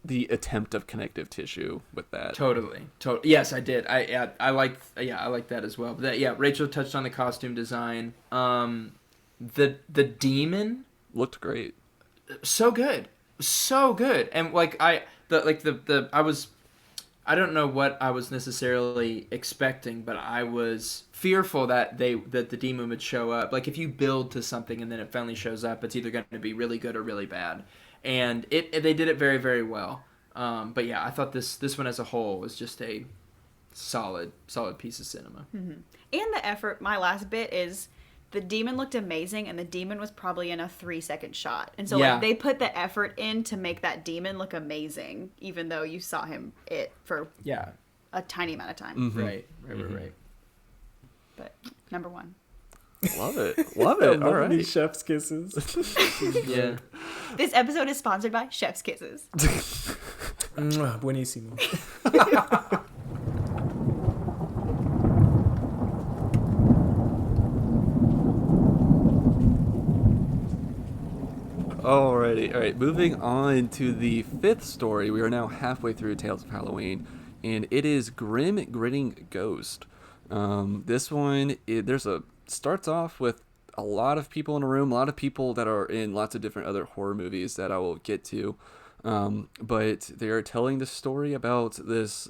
the attempt of connective tissue with that. Totally. Yes, I did. I like that as well. But Rachel touched on the costume design. The demon looked great. So good. And like I I don't know what I was necessarily expecting, but I was fearful that the demon would show up. Like if you build to something and then it finally shows up, it's either going to be really good or really bad. And they did it very, very well. But yeah, I thought this one as a whole was just a solid piece of cinema. Mm-hmm. And the effort, my last bit is the demon looked amazing, and the demon was probably in a 3-second shot. And so like they put the effort in to make that demon look amazing, even though you saw him for a tiny amount of time. Mm-hmm. Right. But number 1. Love it. Love it. All right. These chef's kisses. Yeah. This episode is sponsored by Chef's Kisses. Buenísimo. Alrighty. All right. Moving on to the 5th story. We are now halfway through Tales of Halloween, and it is Grim Grinning Ghost. This one, starts off with a lot of people in a room, a lot of people that are in lots of different other horror movies that I will get to. But they are telling the story about this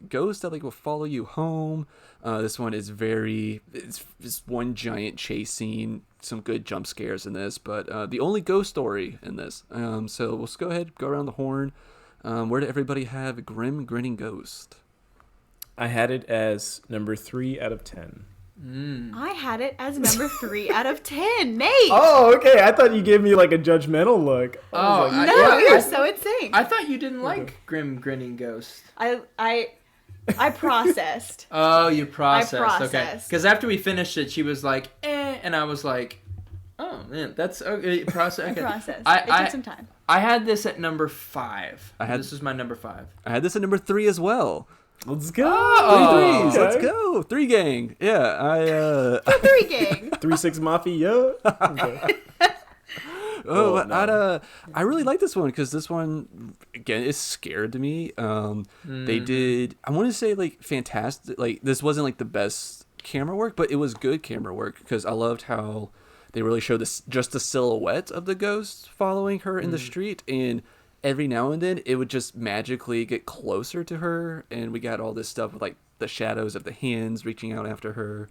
ghost that will follow you home. This one is it's one giant chase scene, some good jump scares in this, but the only ghost story in this. So let's go ahead, go around the horn. Where did everybody have Grim Grinning Ghost? I had it as number 3 out of 10. I had it as number 3 out of 10. Nate! Oh, okay. I thought you gave me like a judgmental look. You're so insane. I thought you didn't like Grim Grinning Ghost. I processed. Oh, you processed. I processed. Okay. Because after we finished it, she was like, and I was like, oh, man, that's okay. Process. Okay. I processed. It took some time. I had this at number 5. This is my number 5. I had this at number 3 as well. Let's go. 3 threes. Okay. Let's go. 3 gang. Yeah, 3 gang. 3-6 Mafia. Okay. I really like this one because this one again is scared to me. They did, I want to say like fantastic. Like this wasn't like the best camera work, but it was good camera work because I loved how they really showed this just the silhouette of the ghost following her in the street, and every now and then it would just magically get closer to her, and we got all this stuff with like the shadows of the hands reaching out after her.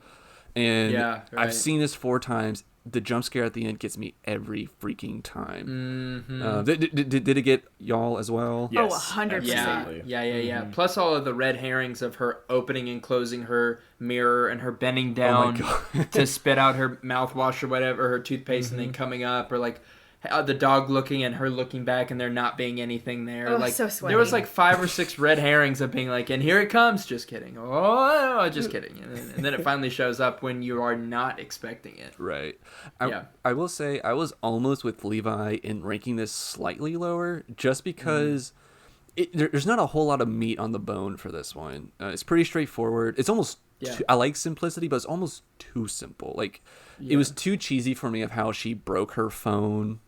And I've seen this 4 times. The jump scare at the end gets me every freaking time. Did it get y'all as well? Yes, oh, 100%. Yeah. Plus all of the red herrings of her opening and closing her mirror and her bending down to spit out her mouthwash or whatever, her toothpaste, and then coming up, or like the dog looking and her looking back and there not being anything there. Oh, like so sweaty. There was like 5 or 6 red herrings of being like, and here it comes. Just kidding. Oh, just kidding. And then it finally shows up when you are not expecting it. Right. I will say I was almost with Levi in ranking this slightly lower just because there's not a whole lot of meat on the bone for this one. It's pretty straightforward. It's almost I like simplicity, but it's almost too simple. Like it was too cheesy for me of how she broke her phone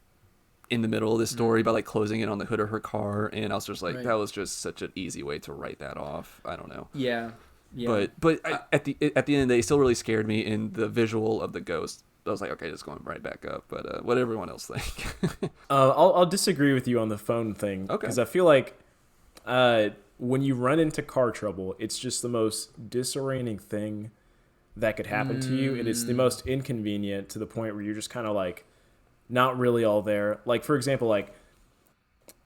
in the middle of the story by like closing it on the hood of her car, and I was just like, that was just such an easy way to write that off. I don't know. Yeah. But at the end of the day, it still really scared me in the visual of the ghost. I was like, okay, just going right back up. But what everyone else think? I'll disagree with you on the phone thing. Okay. Because I feel like when you run into car trouble, it's just the most disorienting thing that could happen to you, and it's the most inconvenient to the point where you're just kind of like not really all there. Like for example, like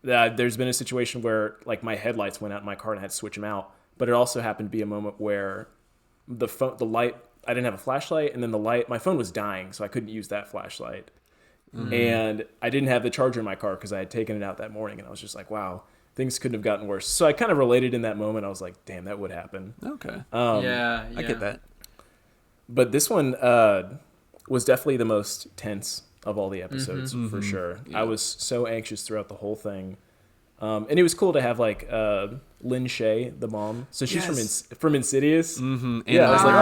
there's been a situation where like my headlights went out in my car and I had to switch them out, but it also happened to be a moment where the light, I didn't have a flashlight, and then my phone was dying, so I couldn't use that flashlight. And I didn't have the charger in my car because I had taken it out that morning, and I was just like, wow, things couldn't have gotten worse. So I kind of related in that moment. I was like, damn, that would happen. Okay. I get that. But this one was definitely the most tense of all the episodes, for sure. Yeah. I was so anxious throughout the whole thing. And it was cool to have like Lynn Shay, the mom. So she's from Insidious. And I was like,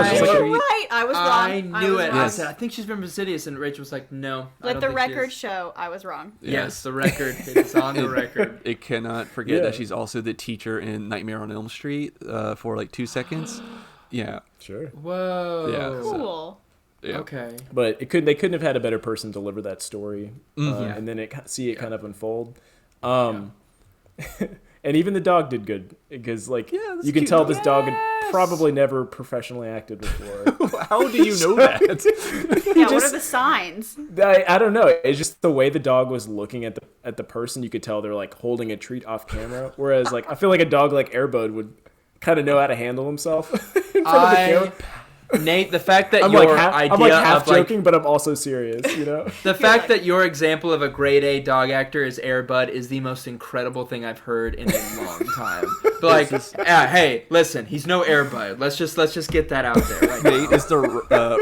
I was wrong. I knew it. Wrong. I said, I think she's from Insidious, and Rachel was like, no. Let the record show I was wrong. Yes, the record. It's on the record. It cannot forget that she's also the teacher in Nightmare on Elm Street for like 2 seconds. Yeah. Sure. Whoa. Yeah. Cool. Yeah. Okay. But they couldn't have had a better person deliver that story, and then see it kind of unfold. And even the dog did good because, like, this you can cute tell dog. this dog had probably never professionally acted before. How do you know that? Yeah, what are the signs? I don't know. It's just the way the dog was looking at the person. You could tell they're like holding a treat off camera. Whereas, like, I feel like a dog like Air Bud would kind of know how to handle himself in front of the camera. Nate, the fact that I'm your like idea half of joking, but I'm also serious. You know, the fact that your example of a grade A dog actor is Air Bud is the most incredible thing I've heard in a long time. But like, hey, listen, he's no Air Bud. Let's just get that out there. Right Nate is the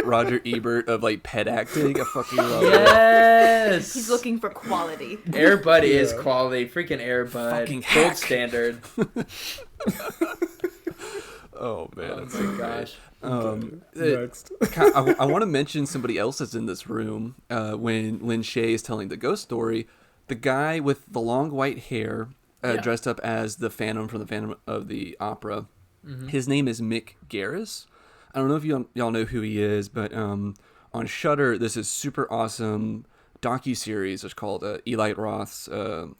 Roger Ebert of like pet acting. I fucking love it. Yes, He's looking for quality. Air Bud is quality. Freaking Air Bud, Fucking gold hack. standard. Oh man, that's Oh so my gosh. next. I want to mention somebody else that's in this room when Lynn Shay is telling the ghost story. The guy with the long white hair, dressed up as the Phantom from the Phantom of the Opera. Mm-hmm. His name is Gierasch. I don't know if y'all know who he is, but on Shudder, this is super awesome docu-series. It's called Eli Roth's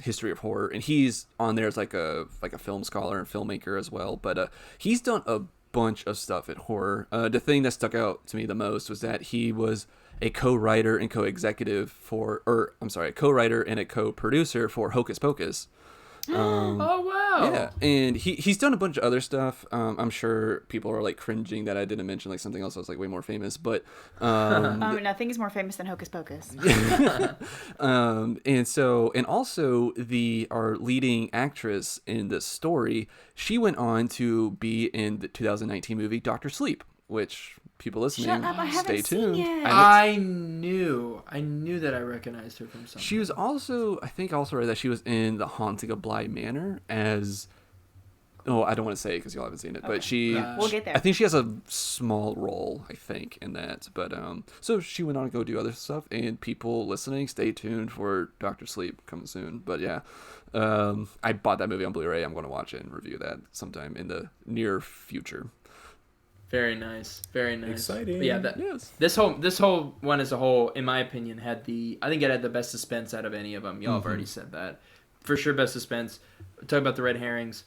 History of Horror, and he's on there as like a film scholar and filmmaker as well. But he's done a bunch of stuff in horror. The thing that stuck out to me the most was that he was a co-writer and co-executive a co-writer and a co-producer for Hocus Pocus. Oh wow! Yeah, and he's done a bunch of other stuff. I'm sure people are like cringing that I didn't mention like something else that was like way more famous, but Nothing is more famous than Hocus Pocus. and also our leading actress in this story, she went on to be in the 2019 movie Dr. Sleep, which people listening, Shut up, I haven't stay seen tuned. yet. I knew that I recognized her from something. She was also, I think, read that she was in The Haunting of Bly Manor as. Oh, I don't want to say it because y'all haven't seen it, but she. We'll get there. I think she has a small role, I think, in that. But so she went on to go do other stuff, and people listening, stay tuned for Dr. Sleep coming soon. But yeah, I bought that movie on Blu-ray. I'm going to watch it and review that sometime in the near future. Very nice, very nice. Exciting. But yeah, this whole one as a whole, in my opinion, I think it had the best suspense out of any of them. Y'all have already said that, for sure. Best suspense. Talk about the red herrings.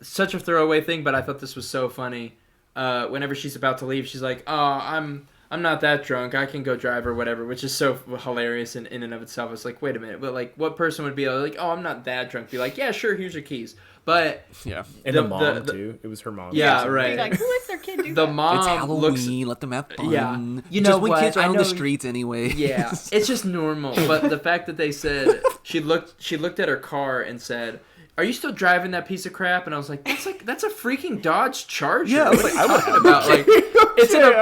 Such a throwaway thing, but I thought this was so funny. Whenever she's about to leave, she's like, "Oh, I'm not that drunk. I can go drive or whatever," which is so hilarious in and of itself. It's like, wait a minute, but like, what person would be like, "Oh, I'm not that drunk"? Be like, "Yeah, sure. Here's your keys." But yeah, and the mom too. It was her mom. Yeah, right. Like, who lets their kid do The that? mom it's Halloween. looks. Let them have fun. Yeah, you just know when what? kids are I on know- the streets anyway. Yeah, it's just normal. But the fact that they said she looked at her car and said, "Are you still driving that piece of crap?" And I was like, that's a freaking Dodge Charger. Yeah, I was what like, are you talking about? Like,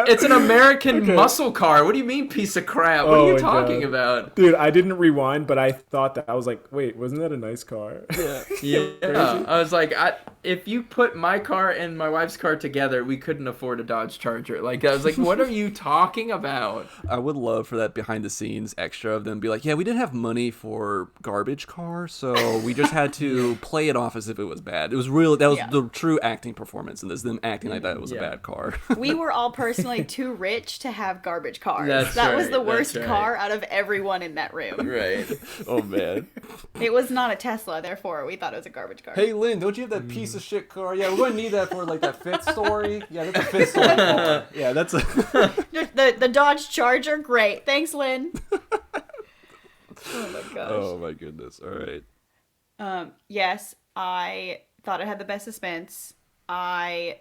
it's an American muscle car. What do you mean piece of crap? What are you my talking God. about? Dude, I didn't rewind, but I thought that I was like, wait, wasn't that a nice car? Yeah, I was like, if you put my car and my wife's car together, we couldn't afford a Dodge Charger. Like, I was like, what are you talking about? I would love for that behind the scenes extra of them be like, yeah, we didn't have money for garbage car, so we just had to play it off as if it was bad. It was real. That was the true acting performance in this. Them acting like that it was a bad car. We were all personally too rich to have garbage cars. That's that was right, the that's worst right. car out of everyone in that room. Right. Oh man. It was not a Tesla, therefore we thought it was a garbage car. Hey Lynn, don't you have that piece of shit car? Yeah, we're gonna need that for like that fifth story. Yeah, that's a fifth story car. Yeah, that's a. The Dodge Charger, great. Thanks, Lynn. Oh my gosh. Oh my goodness. All right. Yes, I thought it had the best suspense. My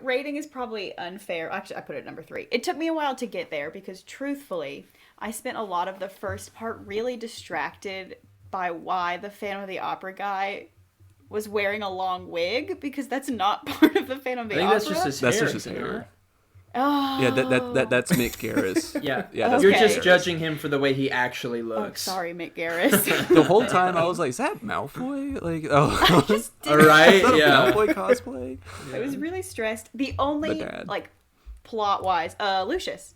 rating is probably unfair. Actually, I put it at number 3. It took me a while to get there because truthfully, I spent a lot of the first part really distracted by why the Phantom of the Opera guy was wearing a long wig, because that's not part of the Phantom of the I think Opera. that's just his That's hair. just his isn't it? hair. Oh. Yeah, that's Mick Gierasch. Yeah. Yeah, You're Okay. just judging him for the way he actually Oh, looks. sorry, Mick Gierasch. The whole time I was like, is that Malfoy? Like, oh, Just All right. is that a Yeah. Malfoy cosplay? I was really stressed. The only, dad. like, plot-wise, Lucius.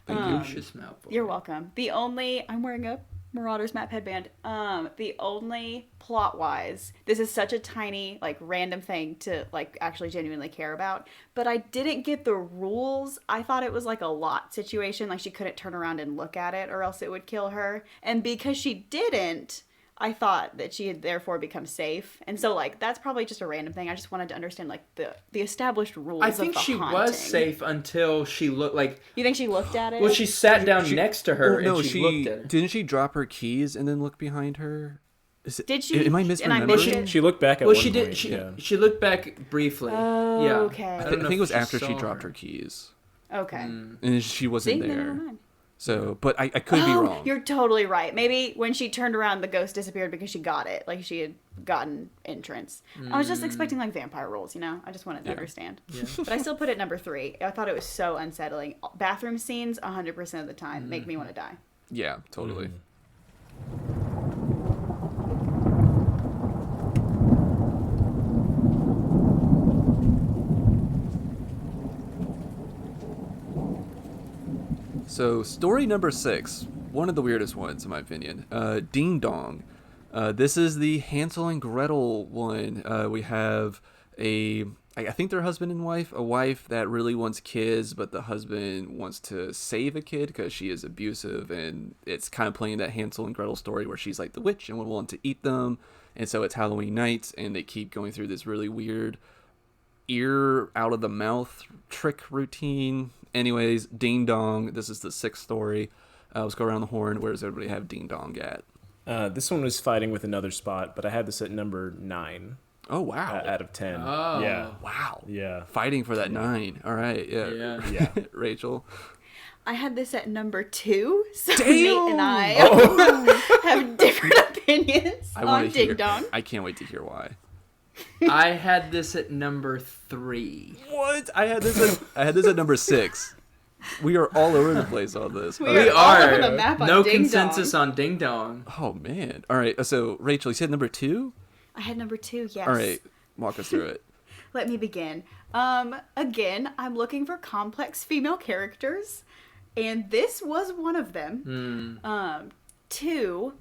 Thank you. Lucius Malfoy. You're welcome. I'm wearing a Marauders map headband. The only plot-wise, this is such a tiny, like, random thing to, like, actually genuinely care about, but I didn't get the rules. I thought it was, like, a lot situation, like, she couldn't turn around and look at it or else it would kill her. And because she didn't, I thought that she had therefore become safe, and so like that's probably just a random thing. I just wanted to understand like the established rules. I think of the she haunting. was safe until she looked like. You think she looked at it? Well, she sat down next to her and she looked at her. Didn't she drop her keys and then look behind her? Did she? Am I misremembering? She looked back at well, one she did. point, She looked back briefly. Oh, yeah. okay. I think it was after she dropped her keys. Okay. And she wasn't there. Then So, but I could be wrong. You're totally right. Maybe when she turned around, the ghost disappeared because she got it. Like she had gotten entrance. I was just expecting like vampire rules, you know? I just wanted to understand. Yeah. But I still put it number 3. I thought it was so unsettling. Bathroom scenes, 100% of the time, make me want to die. Yeah, totally. So, story number 6, one of the weirdest ones in my opinion. Ding Dong. This is the Hansel and Gretel one. We have I think they're husband and wife, a wife that really wants kids, but the husband wants to save a kid because she is abusive, and it's kind of playing that Hansel and Gretel story where she's like the witch and would want to eat them, and so it's Halloween night, and they keep going through this really weird ear out of the mouth trick routine. Anyways, Ding Dong, this is the 6th story. Let's go around the horn. Where does everybody have Ding Dong at? This one was fighting with another spot, but I had this at number 9. Oh, wow. Out of 10. Oh. Yeah. Wow. Yeah. Fighting for that 9. All right. Yeah. Rachel. I had this at number 2, so Damn! Nate and I have different opinions on Ding Dong. I can't wait to hear why. I had this at number 3. What? I had this at number 6. We are all over the place on this. We all are. over the map on No Ding consensus Dong. on Ding Dong. Oh man. All right. So Rachel, you said number 2? I had number 2, yes. All right. Walk us through it. Let me begin. Again, I'm looking for complex female characters, and this was one of them. 2,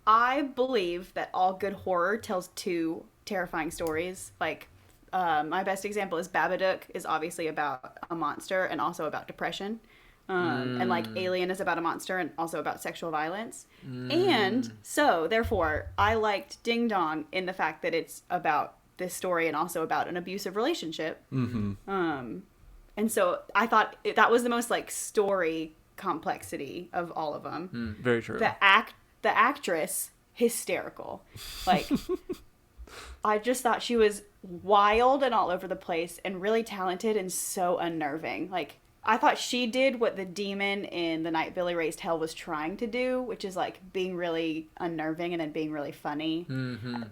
I believe that all good horror tells 2 terrifying stories. Like, my best example is Babadook is obviously about a monster and also about depression. And like Alien is about a monster and also about sexual violence. And so, therefore, I liked Ding Dong in the fact that it's about this story and also about an abusive relationship. And so I thought that was the most like story complexity of all of them. Very true. The actress, hysterical. Like, I just thought she was wild and all over the place and really talented and so unnerving. Like, I thought she did what the demon in The Night Billy Raised Hell was trying to do, which is like being really unnerving and then being really funny,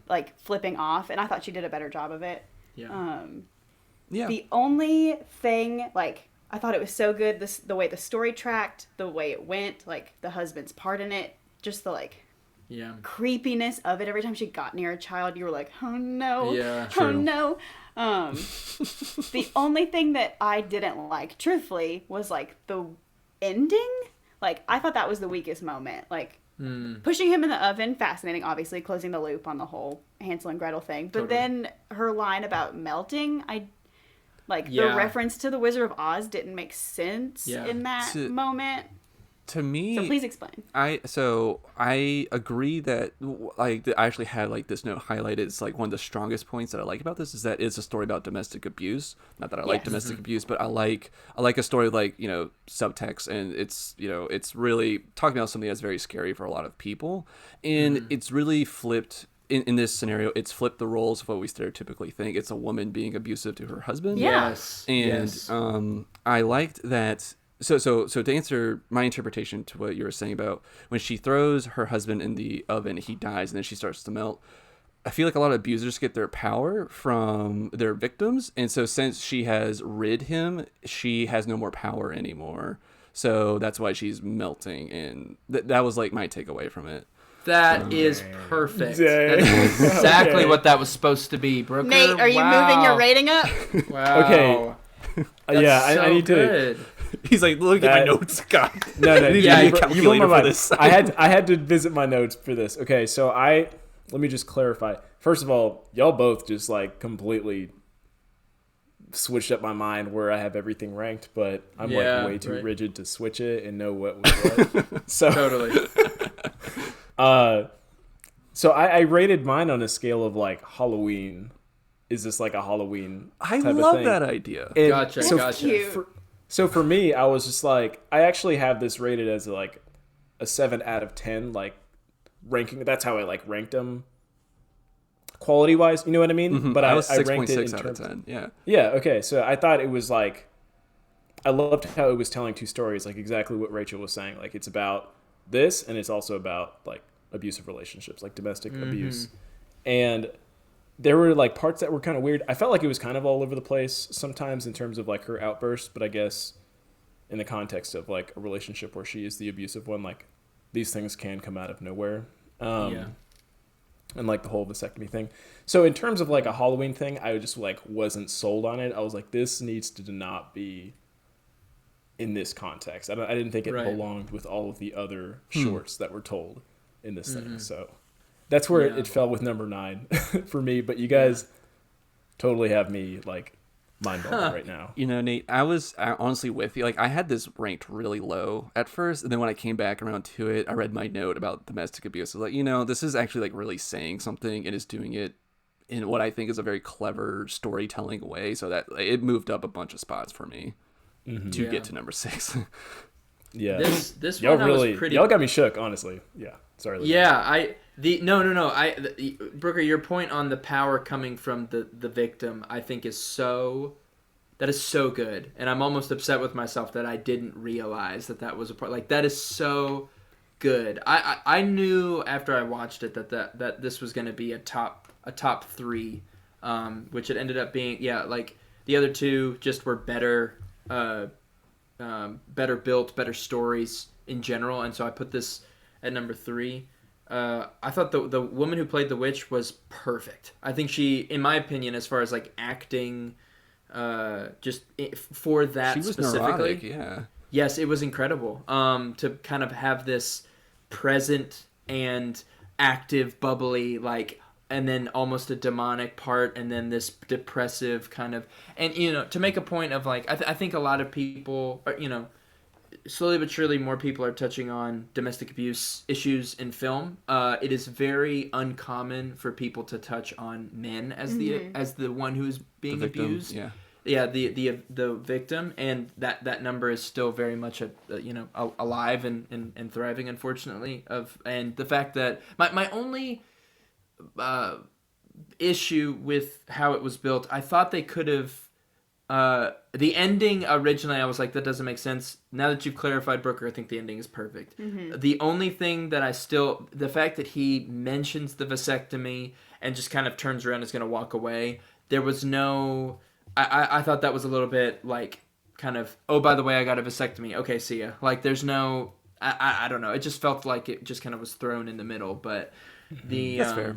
like flipping off. And I thought she did a better job of it. Yeah. The only thing, like, I thought it was so good, the way the story tracked, the way it went, like the husband's part in it, just the like creepiness of it. Every time she got near a child, you were like, oh no, oh no. The only thing that I didn't like, truthfully, was like the ending. Like, I thought that was the weakest moment. Like, pushing him in the oven, fascinating, obviously, closing the loop on the whole Hansel and Gretel thing. But then her line about melting, the reference to the Wizard of Oz didn't make sense in that moment. To me, so please explain. I agree that I actually had like this note highlighted. It's like one of the strongest points that I like about this is that it's a story about domestic abuse. Not that I like domestic abuse, but I like a story like, you know, subtext, and it's, you know, it's really talking about something that's very scary for a lot of people, and it's really flipped. In this scenario, it's flipped the roles of what we stereotypically think. It's a woman being abusive to her husband. Yes. And I liked that. So to answer my interpretation to what you were saying about when she throws her husband in the oven, he dies, and then she starts to melt. I feel like a lot of abusers get their power from their victims. And so since she has rid him, she has no more power anymore. So that's why she's melting. And that was like my takeaway from it. That is perfect. That is exactly what that was supposed to be, Brooker. Nate, are you moving your rating up? Wow. Okay. I need to. He's like, look at my notes, God. No. You blew my mind. I had to visit my notes for this. Okay, so let me just clarify. First of all, y'all both just like completely switched up my mind where I have everything ranked, but I'm like way too rigid to switch it and know what was what. So totally. So I rated mine on a scale of like Halloween. Is this like a Halloween I type love of thing? that idea. And Gotcha. So Gotcha. for me, I was just like, I actually have this rated as like a 7 out of 10, like ranking. That's how I like ranked them quality wise. You know what I mean? Mm-hmm. But I was I ranked it 6.6 in out of terms 10. Yeah. Yeah. Okay. So I thought it was like, I loved how it was telling two stories, like exactly what Rachel was saying. Like it's about this, and it's also about like abusive relationships, like domestic abuse. And there were like parts that were kind of weird. I felt like it was kind of all over the place sometimes in terms of like her outbursts, but I guess in the context of like a relationship where she is the abusive one, like these things can come out of nowhere. And like the whole vasectomy thing. So in terms of like a Halloween thing, I just like wasn't sold on it. I was like, this needs to not be in this context. I didn't think it belonged with all of the other shorts that were told in this thing. So that's where it fell with number 9 for me. But you guys totally have me like mind blown right now. You know, Nate, I honestly with you. Like, I had this ranked really low at first, and then when I came back around to it, I read my note about domestic abuse. I was like, you know, this is actually like really saying something, and is doing it in what I think is a very clever storytelling way. So that it moved up a bunch of spots for me to get to number 6. Yeah, this y'all one really, I was pretty. y'all got me shook, honestly. Yeah, sorry. Lynn. Yeah, Brooker, your point on the power coming from the victim, I think is so good, and I'm almost upset with myself that I didn't realize that was a part. Like that is so good. I knew after I watched it that this was going to be a top 3, which it ended up being. Yeah, like the other two just were better. Better built, better stories in general, and so I put this at number 3. I thought the woman who played the witch was perfect. I think she, in my opinion, as far as like acting, just for that she was specifically, neurotic, yeah. Yes, it was incredible. To kind of have this present and active, bubbly, like, and then almost a demonic part, and then this depressive kind of, and you know, to make a point of like, I think a lot of people, you know, slowly but surely more people are touching on domestic abuse issues in film. It is very uncommon for people to touch on men as the one who is being abused. Yeah, the victim, and that number is still very much alive and thriving, unfortunately. And the fact that my only issue with how it was built, I thought they could have the ending originally, I was like, that doesn't make sense. Now that you've clarified, Brooker, I think the ending is perfect. The only thing that the fact that he mentions the vasectomy and just kind of turns around and is going to walk away, there was no, I thought that was a little bit like kind of, oh, by the way, I got a vasectomy. Okay, see ya. Like there's no, I don't know. It just felt like it just kind of was thrown in the middle, but that's fair.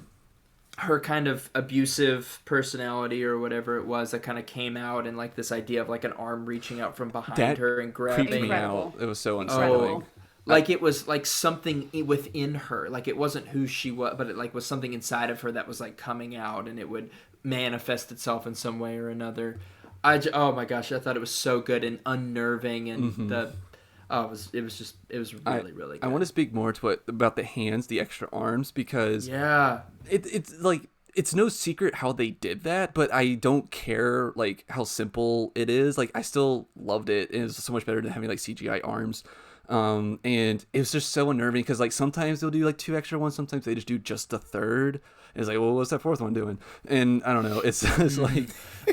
Her kind of abusive personality or whatever it was that kind of came out, and like this idea of like an arm reaching out from behind her and grabbing. Creeped me out. It was so unsettling. Like it was like something within her. Like it wasn't who she was, but it like was something inside of her that was like coming out, and it would manifest itself in some way or another. Oh my gosh, I thought it was so good and unnerving, and it was really, really good. I want to speak more to about the hands, the extra arms, because it's like, it's no secret how they did that, but I don't care like how simple it is. Like I still loved it. It was so much better than having like CGI arms. And it was just so unnerving because like sometimes they'll do like 2 extra ones, sometimes they just do just the third. It's like, well, what's that 4th one doing? And I don't know. It's like,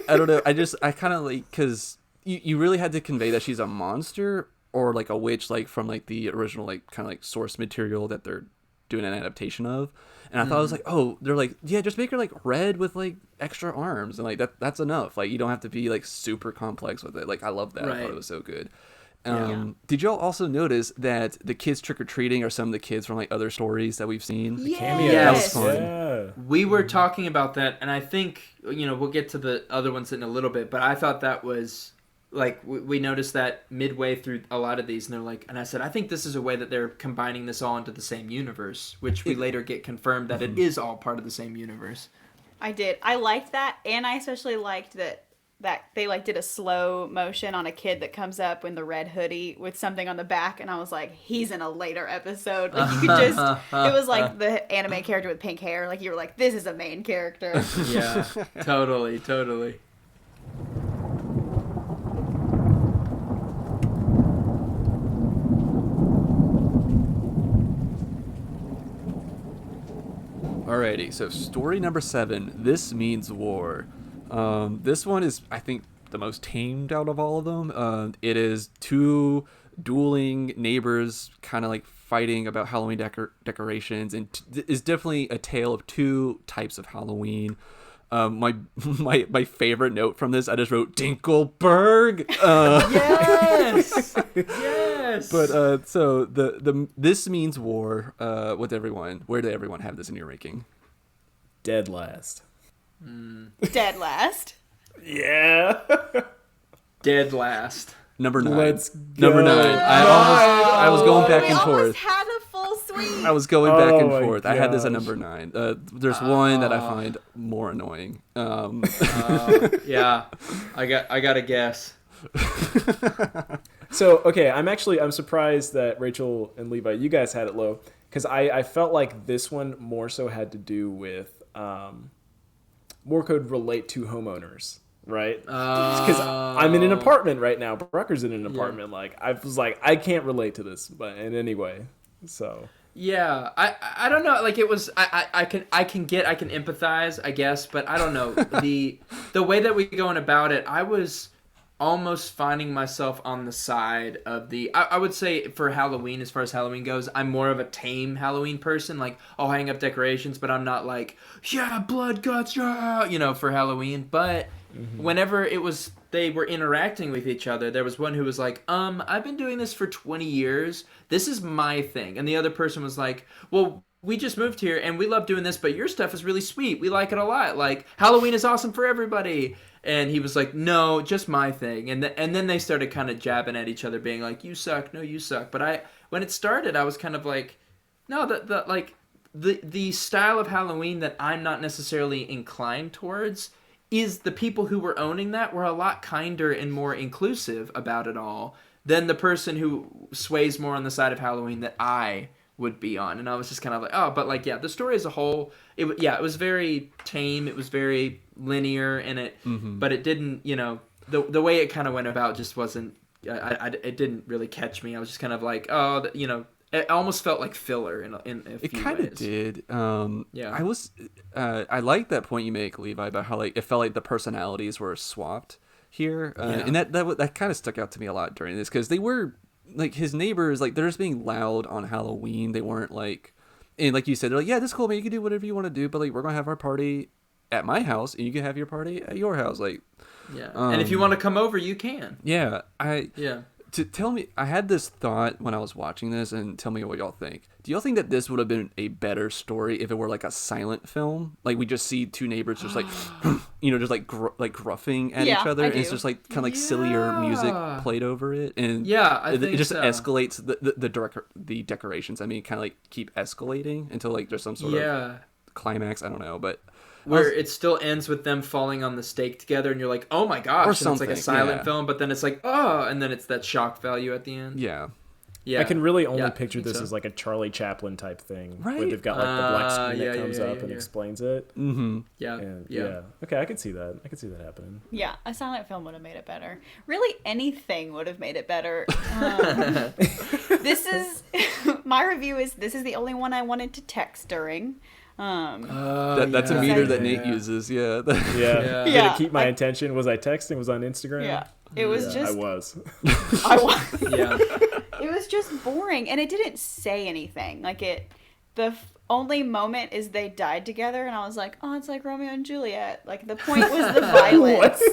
I don't know. I kind of like, because you really had to convey that she's a monster or like a witch, like from like the original like kind of like source material that they're doing an adaptation of. And I thought it was like, oh, they're like, yeah, just make her like red with like extra arms, and like that's enough. Like you don't have to be like super complex with it. Like I love that. I thought it was so good. Did y'all also notice that the kids trick-or-treating are some of the kids from like other stories that we've seen? Yes. That was fun. Yeah. We were talking about that, and I think, you know, we'll get to the other ones in a little bit, but I thought that was like, we noticed that midway through a lot of these, and they're like, and I said, I think this is a way that they're combining this all into the same universe, which we later get confirmed that it is all part of the same universe. I did. I liked that, and I especially liked that that they like did a slow motion on a kid that comes up in the red hoodie with something on the back, and I was like, he's in a later episode. Like you could just, it was like the anime character with pink hair. Like you were like, this is a main character. Yeah, totally. Alrighty, so story number 7. This means war. This one is, I think, the most tamed out of all of them. It is 2 dueling neighbors, kind of like fighting about Halloween decorations, and is definitely a tale of 2 types of Halloween. My favorite note from this, I just wrote Dinkelberg. Yes, yes. But so the this means war. With everyone. Where did everyone have this in your ranking? Dead last. Dead last. Yeah. Dead last. Number 9. Let's go. Number 9. I was going back We and almost forth. had a full sweep. I was going back and my forth. I had this at gosh. number 9. There's one that I find more annoying. Yeah, I got a guess. So, okay, I'm surprised that Rachel and Levi, you guys had it low, because I felt like this one more so had to do with, more could relate to homeowners, right? Because I'm in an apartment right now. Brucker's in an apartment. Like, I was like, I can't relate to this, but in any way, so... Yeah, I don't know. Like it was, I can empathize, I guess, but I don't know the way that we going about it. I was almost finding myself on the side of the. I would say for Halloween, as far as Halloween goes, I'm more of a tame Halloween person. Like I'll hang up decorations, but I'm not like blood guts, for Halloween. But whenever it was they were interacting with each other, there was one who was like, I've been doing this for 20 years. This is my thing. And the other person was like, well, we just moved here and we love doing this, but your stuff is really sweet. We like it a lot. Like, Halloween is awesome for everybody. And he was like, no, just my thing. And then they started kind of jabbing at each other, being like, you suck, no, you suck. But when it started, I was kind of like, no, the style of Halloween that I'm not necessarily inclined towards is the people who were owning that were a lot kinder and more inclusive about it all than the person who sways more on the side of Halloween that I would be on. And I was just kind of like, oh, but like, yeah, the story as a whole, it was very tame. It was very linear and but it didn't, the way it kind of went about just wasn't, it didn't really catch me. I was just kind of like, oh, it almost felt like filler in a few ways. It kind of did. Yeah. I like that point you make, Levi, about how like it felt like the personalities were swapped here, and that kind of stuck out to me a lot during this because they were like his neighbors, like they're just being loud on Halloween. They weren't like, and like you said, they're like, yeah, this is cool, man. You can do whatever you want to do, but like we're gonna have our party at my house, and you can have your party at your house, like. Yeah, and if you want to come over, you can. Yeah, Tell me, I had this thought when I was watching this, and tell me what y'all think. Do y'all think that this would have been a better story if it were like a silent film? Like we just see 2 neighbors just like, just like gruffing at each other, and it's just like kind of like sillier music played over it, and I think it just so. escalates the decorations. I mean, kind of like keep escalating until like there's some sort of climax. I don't know, but. Where it still ends with them falling on the stake together, and you're like, "Oh my gosh!" Or and it's like a silent film, but then it's like, "Oh," and then it's that shock value at the end. Yeah. I can really only picture this as like a Charlie Chaplin type thing, right? Where they've got like the black screen that comes up and explains it. Mm-hmm. Yeah. Okay, I can see that. I can see that happening. Yeah, a silent film would have made it better. Really, anything would have made it better. This is my review. This is the only one I wanted to text during. That's a meter that Nate uses. Yeah. Did it keep my attention? Was I texting? Was I on Instagram? Yeah. It was just. I was. Yeah. It was just boring, and it didn't say anything. Like the only moment is they died together, and I was like, oh, it's like Romeo and Juliet. Like the point was the violence.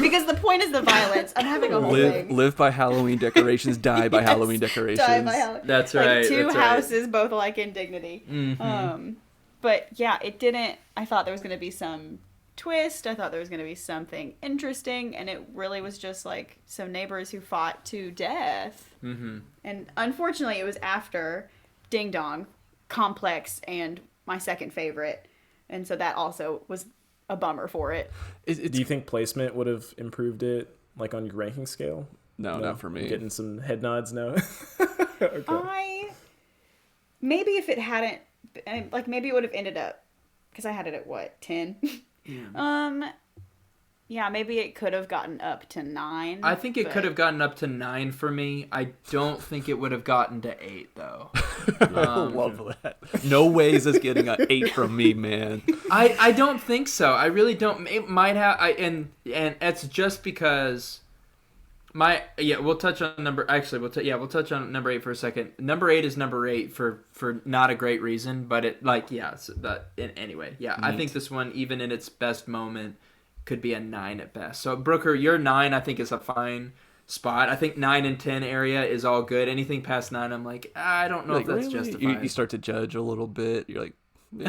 Because the point is the violence. I'm having a whole thing. Live by Halloween decorations, die by Halloween decorations. Die by Halloween. That's like right. 2 that's houses, both alike in dignity. Mm-hmm. But yeah, it didn't. I thought there was going to be some twist. I thought there was going to be something interesting, and it really was just like some neighbors who fought to death. Mm-hmm. And unfortunately, it was after Ding Dong, Complex, and my second favorite, and so that also was a bummer for it. Do you think placement would have improved it, like on your ranking scale? No, not for me. I'm getting some head nods now. Okay. Maybe if it hadn't, like maybe it would have ended up, because I had it at what, 10? Yeah. Yeah, maybe it could have gotten up to 9. I think it could have gotten up to 9 for me. I don't think it would have gotten to 8 though. I love that. No way is this getting an 8 from me, man. I don't think so. I really don't. It might have. And it's just because we'll touch on number. Actually, we'll touch on number 8 for a second. Number 8 is number 8 for not a great reason, but it anyway. Yeah, I think this one, even in its best moment, could be a 9 at best. So Brooker, your 9 I think is a fine spot. I think 9 and 10 area is all good. Anything past 9, I'm like, I don't know if that's really? justified. You start to judge a little bit. You're like, no,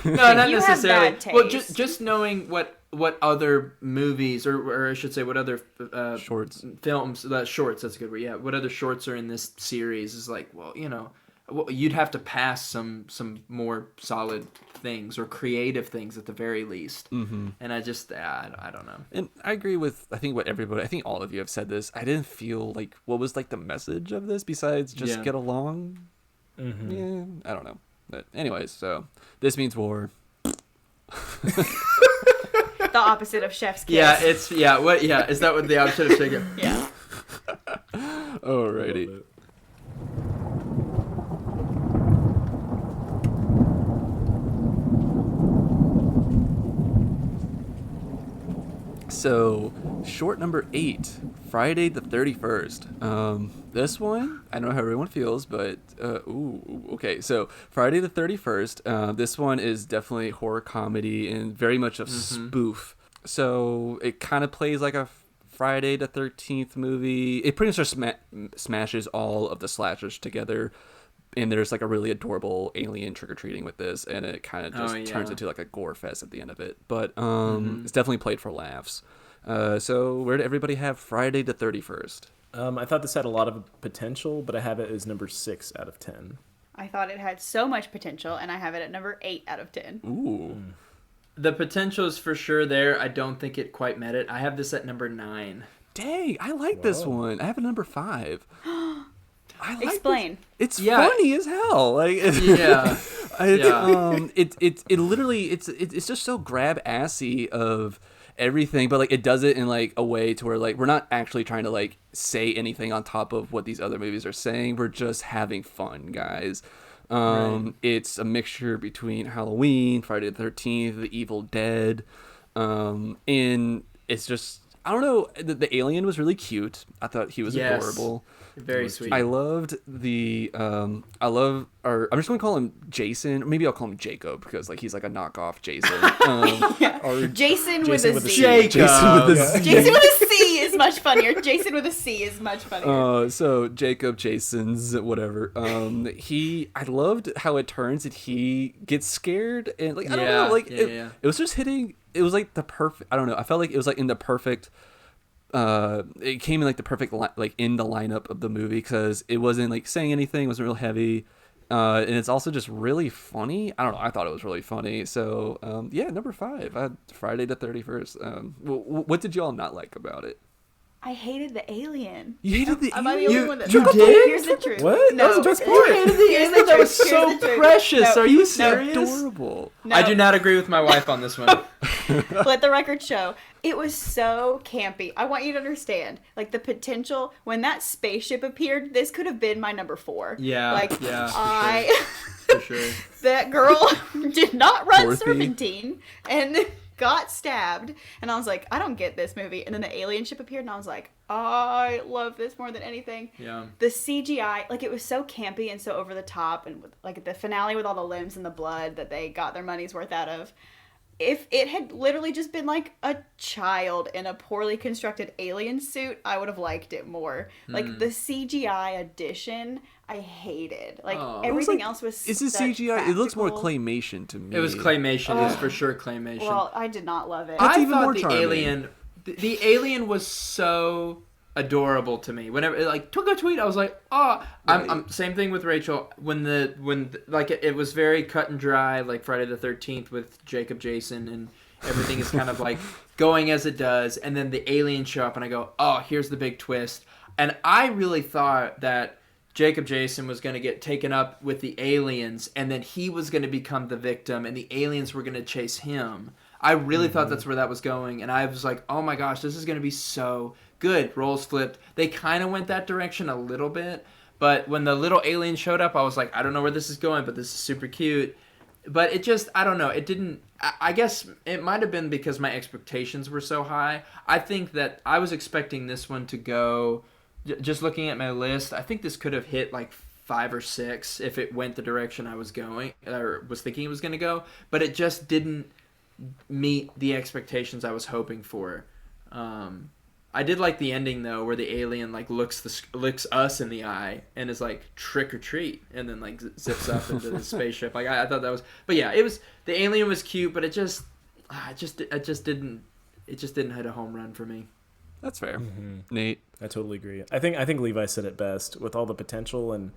not You necessarily. have bad taste. Well, just knowing what other movies or I should say what other shorts films, shorts. That's a good word. Yeah, what other shorts are in this series is like, well, you'd have to pass some more solid things or creative things at the very least. Mm-hmm. And I just I don't know. And I agree with I think all of you have said this. I didn't feel like what was like the message of this besides just get along. Mm-hmm. Yeah, I don't know. But anyways, so this means war. The opposite of chef's kiss. Yeah, is that what the opposite of chef's kiss? Yeah. Alrighty. So, short number 8, Friday the 31st. This one, I don't know how everyone feels, but, okay. So, Friday the 31st, this one is definitely horror comedy and very much a spoof. So, it kind of plays like a Friday the 13th movie. It pretty much smashes all of the slashers together. And there's like a really adorable alien trick-or-treating with this, and it kind of just turns into like a gore fest at the end of it. But it's definitely played for laughs. So where did everybody have Friday the 31st? I thought this had a lot of potential, but I have it as number 6 out of 10. I thought it had so much potential, and I have it at number 8 out of 10. Ooh. The potential is for sure there. I don't think it quite met it. I have this at number 9. Dang, I like this one. I have it number 5. Explain. This. It's funny as hell. Like, it literally it's just so grab assy of everything, but like it does it in like a way to where like we're not actually trying to like say anything on top of what these other movies are saying. We're just having fun, guys. It's a mixture between Halloween, Friday the 13th, The Evil Dead, and it's just I don't know. The alien was really cute. I thought he was adorable. Very sweet. I loved the I'm just going to call him Jason. Maybe I'll call him Jacob because like he's like a knockoff Jason. Jason with a Z. Jason with a Z. Jason with a C is much funnier. Jason with a C is much funnier. So Jacob, Jason's whatever. I loved how it turns and he gets scared and like I don't know, like it was just hitting. It was like the perfect. I don't know. I felt like it was like in the perfect. It came in like the perfect like in the lineup of the movie because it wasn't like saying anything. It wasn't real heavy, and it's also just really funny. I don't know. I thought it was really funny. So number 5. I had Friday the 31st. What did y'all not like about it? I hated the alien. You hated the Am alien? I the only one that you did? Here's the truth. What? No, That was the best part. You hated the alien? That was so precious. Are you serious? Adorable. No. I do not agree with my wife on this one. Let the record show. It was so campy. I want you to understand, like the potential when that spaceship appeared. This could have been my number 4. Yeah, like for sure. That girl did not run Dorothy. serpentine and got stabbed, and I was like, I don't get this movie. And then the alien ship appeared, and I was like, I love this more than anything. Yeah. The CGI, like it was so campy and so over the top, and with, like the finale with all the limbs and the blood that they got their money's worth out of. If it had literally just been like a child in a poorly constructed alien suit, I would have liked it more. Like the CGI addition, I hated. Like everything else was. It's a CGI. It looks more claymation to me. It was claymation. It's for sure claymation. Well, I did not love it. That's I even thought more the charming. alien, the alien was so adorable to me. Whenever like took a tweet, I was like, oh, I'm same thing with Rachel. When like it was very cut and dry, like Friday the 13th with Jacob, Jason, everything is kind of like going as it does, and then the aliens show up, and I go, oh, here's the big twist. And I really thought that Jacob Jason was going to get taken up with the aliens, and then he was going to become the victim, and the aliens were going to chase him. I really thought that's where that was going, and I was like, oh my gosh, this is going to be so good. Roles flipped. They kind of went that direction a little bit, but when the little alien showed up, I was like, I don't know where this is going, but this is super cute. But it just, I don't know, it didn't, I guess it might have been because my expectations were so high. I think that I was expecting this one to go, just looking at my list, I think this could have hit like 5 or 6 if it went the direction I was going, or was thinking it was going to go, but it just didn't meet the expectations I was hoping for. I did like the ending though, where the alien like looks us in the eye and is like trick or treat, and then like zips up into the spaceship. Like I thought that was, but yeah, it was, the alien was cute, but it just didn't hit a home run for me. That's fair. Nate, I totally agree. I think Levi said it best with all the potential and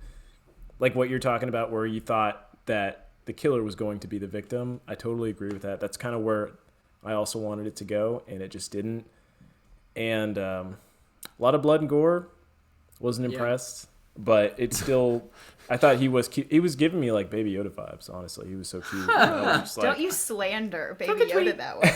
like what you're talking about, where you thought that the killer was going to be the victim. I totally agree with that. That's kind of where I also wanted it to go, and it just didn't. And a lot of blood and gore. Wasn't impressed, but it's still. I thought he was cute. He was giving me like Baby Yoda vibes. Honestly, he was so cute. Don't you slander Baby Yoda that way?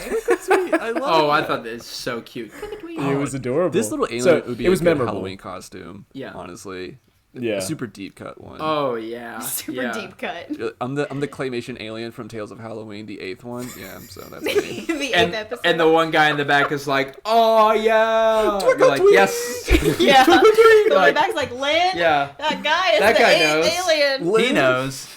I thought this was so cute. It was adorable. This little alien would be a good memorable Halloween costume. Yeah, honestly. Yeah, a super deep cut one. Oh yeah, super deep cut. I'm the claymation alien from Tales of Halloween, the 8th one. Yeah, so that's me. The 8th episode. And the one guy in the back is like, oh yeah, you're like, yes, yeah. The one in the back's like, Lynn. Yeah, that guy is the 8th alien. Lynn. He knows.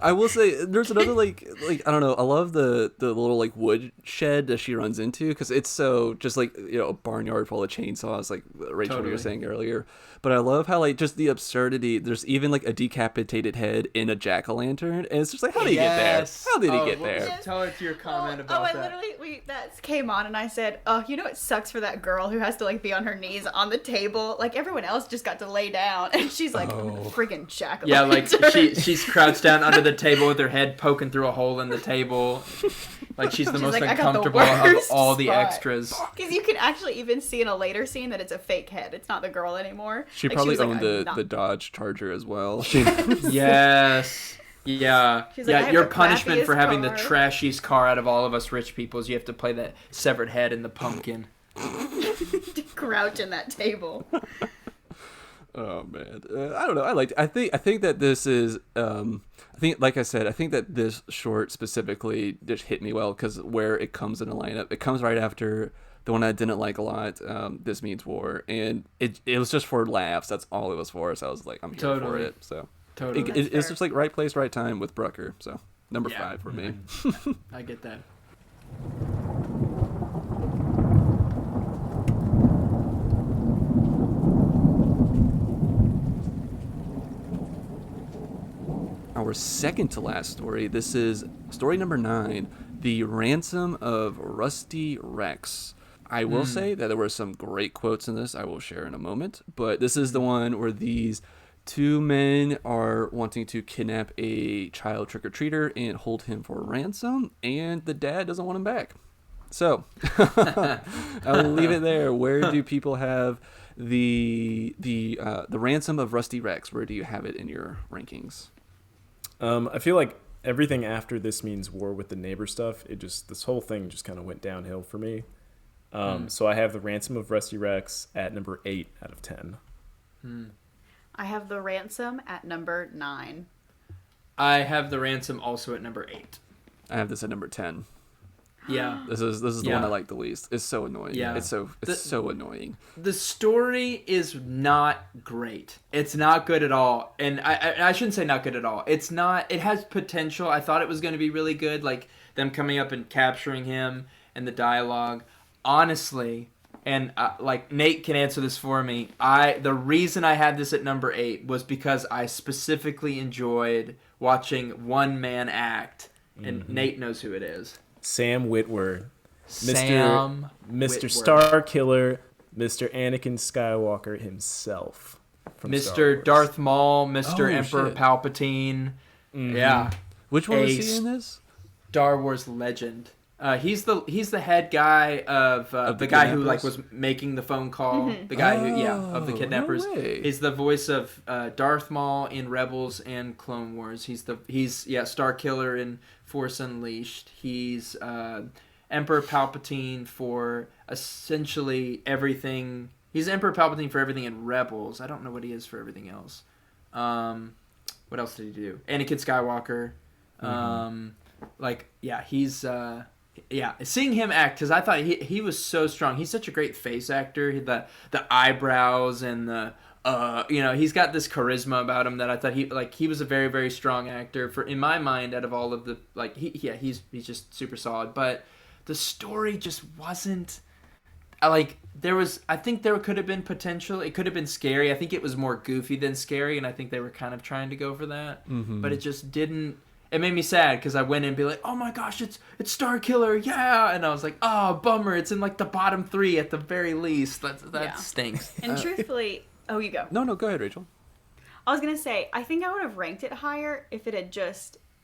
I will say there's another like I don't know, I love the little like wood shed that she runs into, because it's so just like, you know, a barnyard full of chainsaws, like Rachel you were saying earlier. But I love how like just the absurdity, there's even like a decapitated head in a jack-o'-lantern, and it's just like, how did he get there? How did he get there? Tell her your comment about that. Literally that came on and I said, oh, you know it sucks for that girl who has to like be on her knees on the table, like everyone else just got to lay down, and she's like freaking jack-o'-lantern. Yeah, like she's crouched down under the table with her head poking through a hole in the table, like she's the most like, uncomfortable of all the extras. Because you can actually even see in a later scene that it's a fake head, it's not the girl anymore. She like, probably she owned the Dodge Charger as well. Yes. Yeah. Like, your punishment for having the trashiest car out of all of us rich people is you have to play that severed head in the pumpkin. To crouch in that table. Oh man, I don't know. I think that this is. Like I said, I think that this short specifically just hit me well, because where it comes in a lineup, it comes right after the one I didn't like a lot, This Means War, and it was just for laughs. That's all it was for. So I was like, I'm here for it. So it's just like right place, right time with Brucker. So number 5 for me. I get that. Our second to last story. This is story number 9, The Ransom of Rusty Rex. I will say that there were some great quotes in this I will share in a moment, but this is the one where these 2 men are wanting to kidnap a child trick-or-treater and hold him for ransom, and the dad doesn't want him back. So, I'll leave it there. Where do people have the Ransom of Rusty Rex? Where do you have it in your rankings? I feel like everything after This Means War with the neighbor stuff, this whole thing just kind of went downhill for me. So I have The Ransom of Rusty Rex at number 8 out of 10. I have The Ransom at number 9. I have The Ransom also at number 8. I have this at number 10. Yeah. This is the one I like the least. It's so annoying. Yeah. It's so annoying. The story is not great. It's not good at all. And I shouldn't say not good at all. It's not, it has potential. I thought it was going to be really good, like them coming up and capturing him and the dialogue. Honestly, and like Nate can answer this for me, the reason I had this at number 8 was because I specifically enjoyed watching one man act, and Nate knows who it is. Sam Witwer. Mr. Star Killer, Mr. Anakin Skywalker himself. Mr. Darth Maul, Mr. Emperor Palpatine. Yeah. Which one was he in this? Star Wars legend. He's the head guy of the guy who like was making the phone call. The guy who of the kidnappers. No way. He's the voice of Darth Maul in Rebels and Clone Wars. He's Star Killer in Force Unleashed. He's Emperor Palpatine for essentially everything. He's Emperor Palpatine for everything in Rebels. I don't know what he is for everything else. What else did he do? Anakin Skywalker. He's seeing him act, because I thought he was so strong. He's such a great face actor. The eyebrows and the he's got this charisma about him that I thought he was a very, very strong actor for, in my mind, out of all of the he's just super solid. But the story just wasn't I think there could have been potential. It could have been scary. I think it was more goofy than scary, and I think they were kind of trying to go for that. But it just didn't. It made me sad because I went in and be like, oh my gosh, it's Star Killer, yeah! And I was like, oh, bummer, it's in like the bottom 3 at the very least. That stinks. And truthfully, you go. No, go ahead, Rachel. I was gonna say, I think I would have ranked it higher if it had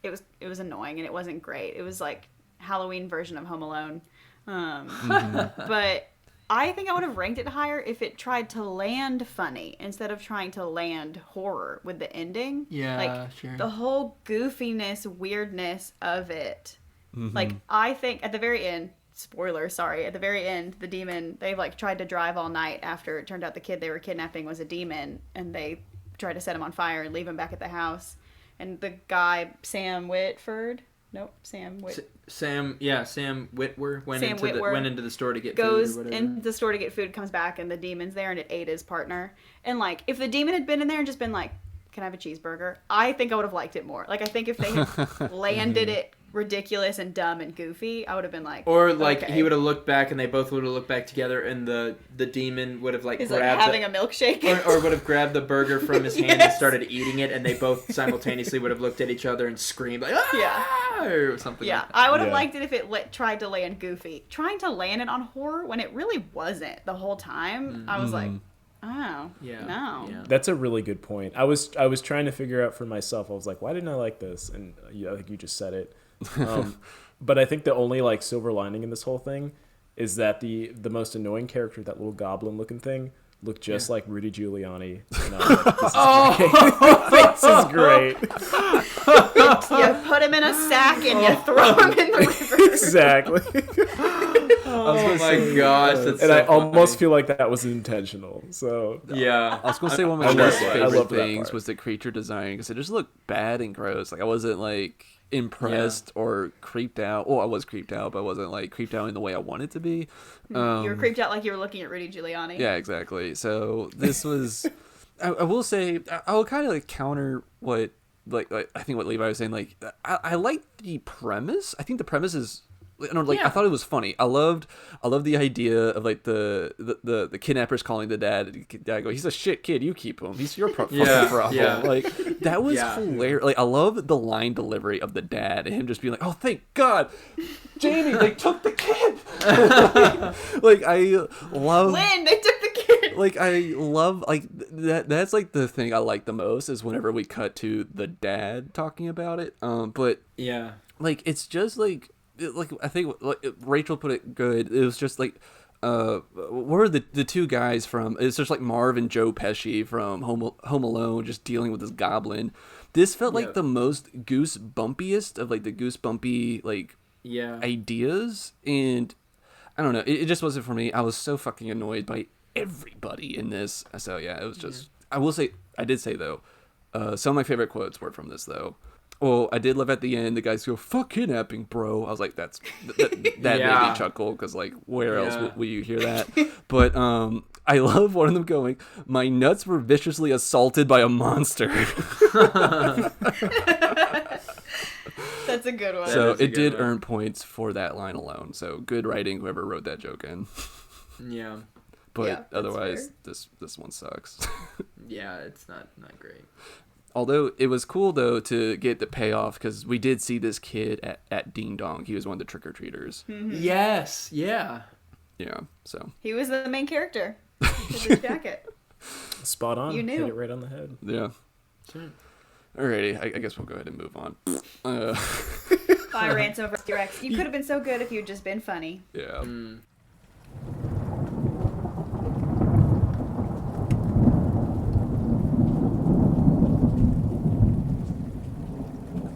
it was annoying and it wasn't great. It was like Halloween version of Home Alone. But I think I would have ranked it higher if it tried to land funny instead of trying to land horror with the ending. Yeah, sure. The whole goofiness, weirdness of it. Like, I think at the very end, spoiler, sorry, at the very end, the demon, they tried to drive all night after it turned out the kid they were kidnapping was a demon, and they tried to set him on fire and leave him back at the house. And the guy, Sam Witwer went into the store to get goes food or into the store to get food, comes back, and the demon's there, and it ate his partner. And if the demon had been in there and just been like, can I have a cheeseburger? I think I would have liked it more. I think if they had landed it ridiculous and dumb and goofy, I would have been like, or okay. He would have looked back and they both would have looked back together, and the demon would have grabbed having a milkshake or would have grabbed the burger from his hand and started eating it, and they both simultaneously would have looked at each other and screamed or something like that. I would have liked it if it tried to land goofy. Trying to land it on horror when it really wasn't the whole time. I was like, oh, no. Yeah. That's a really good point. I was trying to figure out for myself. I was like, why didn't I like this? And I think you just said it. But I think the only silver lining in this whole thing is that the most annoying character, that little goblin looking thing, looked just like Rudy Giuliani. And I was like, this is great. You put him in a sack and you throw him in the river. Exactly. Oh my gosh, that's and so I funny. almost feel like that was intentional. So yeah, I was gonna say one of my least favorite things was the creature design, because it just looked bad and gross. I wasn't impressed or creeped out. Oh, I was creeped out, but I wasn't creeped out in the way I wanted to be. You were creeped out like you were looking at Rudy Giuliani. Yeah, exactly. So this was. I will say I will kind of counter what I think what Levi was saying. I like the premise. I think the premise is. I thought it was funny. I loved the idea of the kidnappers calling the dad go, he's a shit kid, you keep him, he's your problem. That was hilarious. I love the line delivery of the dad and him just being like, oh thank God Jamie, they took the kid. I love Lynn, they took the kid. I love that. That's the thing I like the most is whenever we cut to the dad talking about it. But yeah, it's just I think Rachel put it good. It was just what are the two guys from? It's just Marv and Joe Pesci from Home Alone, just dealing with this goblin. This felt like the most goosebumpiest of the goosebumpy ideas, and I don't know. It just wasn't for me. I was so fucking annoyed by everybody in this. So yeah, it was just. I will say, I did say though, some of my favorite quotes were from this though. Well, I did love at the end, the guys go, fuck kidnapping, bro. I was like, that made me chuckle, because, where else will you hear that? But I love one of them going, my nuts were viciously assaulted by a monster. That's a good one. So it did earn points for that line alone. So good writing, whoever wrote that joke in. Yeah. But otherwise, this one sucks. Yeah, it's not great. Although it was cool, though, to get the payoff, because we did see this kid at Ding Dong. He was one of the trick-or-treaters. Mm-hmm. Yes, yeah. Yeah, so. He was the main character. With his jacket. Spot on. You knew. Hit it right on the head. Yeah. Sure. Alrighty, I guess we'll go ahead and move on. My rants over Gierasch. You could have been so good if you'd just been funny. Yeah.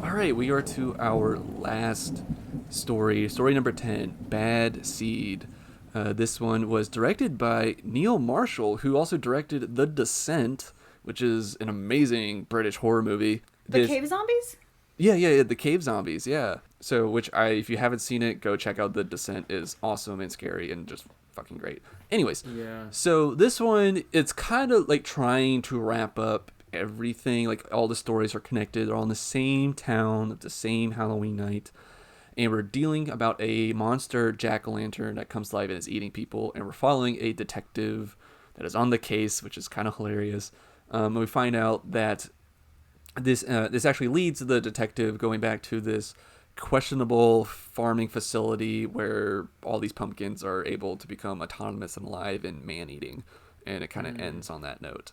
All right, we are to our last story number 10, Bad Seed. This one was directed by Neil Marshall, who also directed The Descent, which is an amazing British horror movie. The Cave Zombies? Yeah, The Cave Zombies, yeah. So, if you haven't seen it, go check out The Descent. It's awesome and scary and just fucking great. Anyways, so this one, it's kind of like trying to wrap up everything. Like, all the stories are connected. They're all in the same town at the same Halloween night. And we're dealing about a monster jack-o'-lantern that comes to life and is eating people. And we're following a detective that is on the case, which is kind of hilarious. And we find out that this actually leads to the detective going back to this questionable farming facility where all these pumpkins are able to become autonomous and alive and man-eating. And it kind of ends on that note.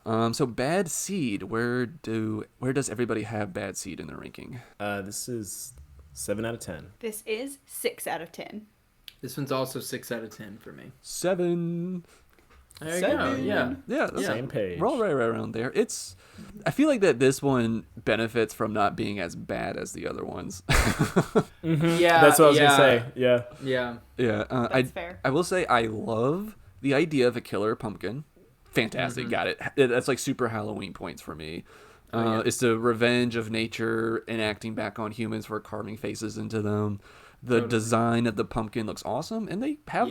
So Bad Seed, where does everybody have Bad Seed in their ranking? This is 7 out of 10. This is 6 out of 10. This one's also 6 out of 10 for me. 7. There you go. Yeah. Same page. We're all right around there. I feel like that this one benefits from not being as bad as the other ones. Yeah, that's what I was gonna say. Yeah. That's fair. I will say I love the idea of a killer pumpkin. Fantastic, got it. That's like super Halloween points for me. It's the revenge of nature enacting back on humans for carving faces into them. The design of the pumpkin looks awesome, and they have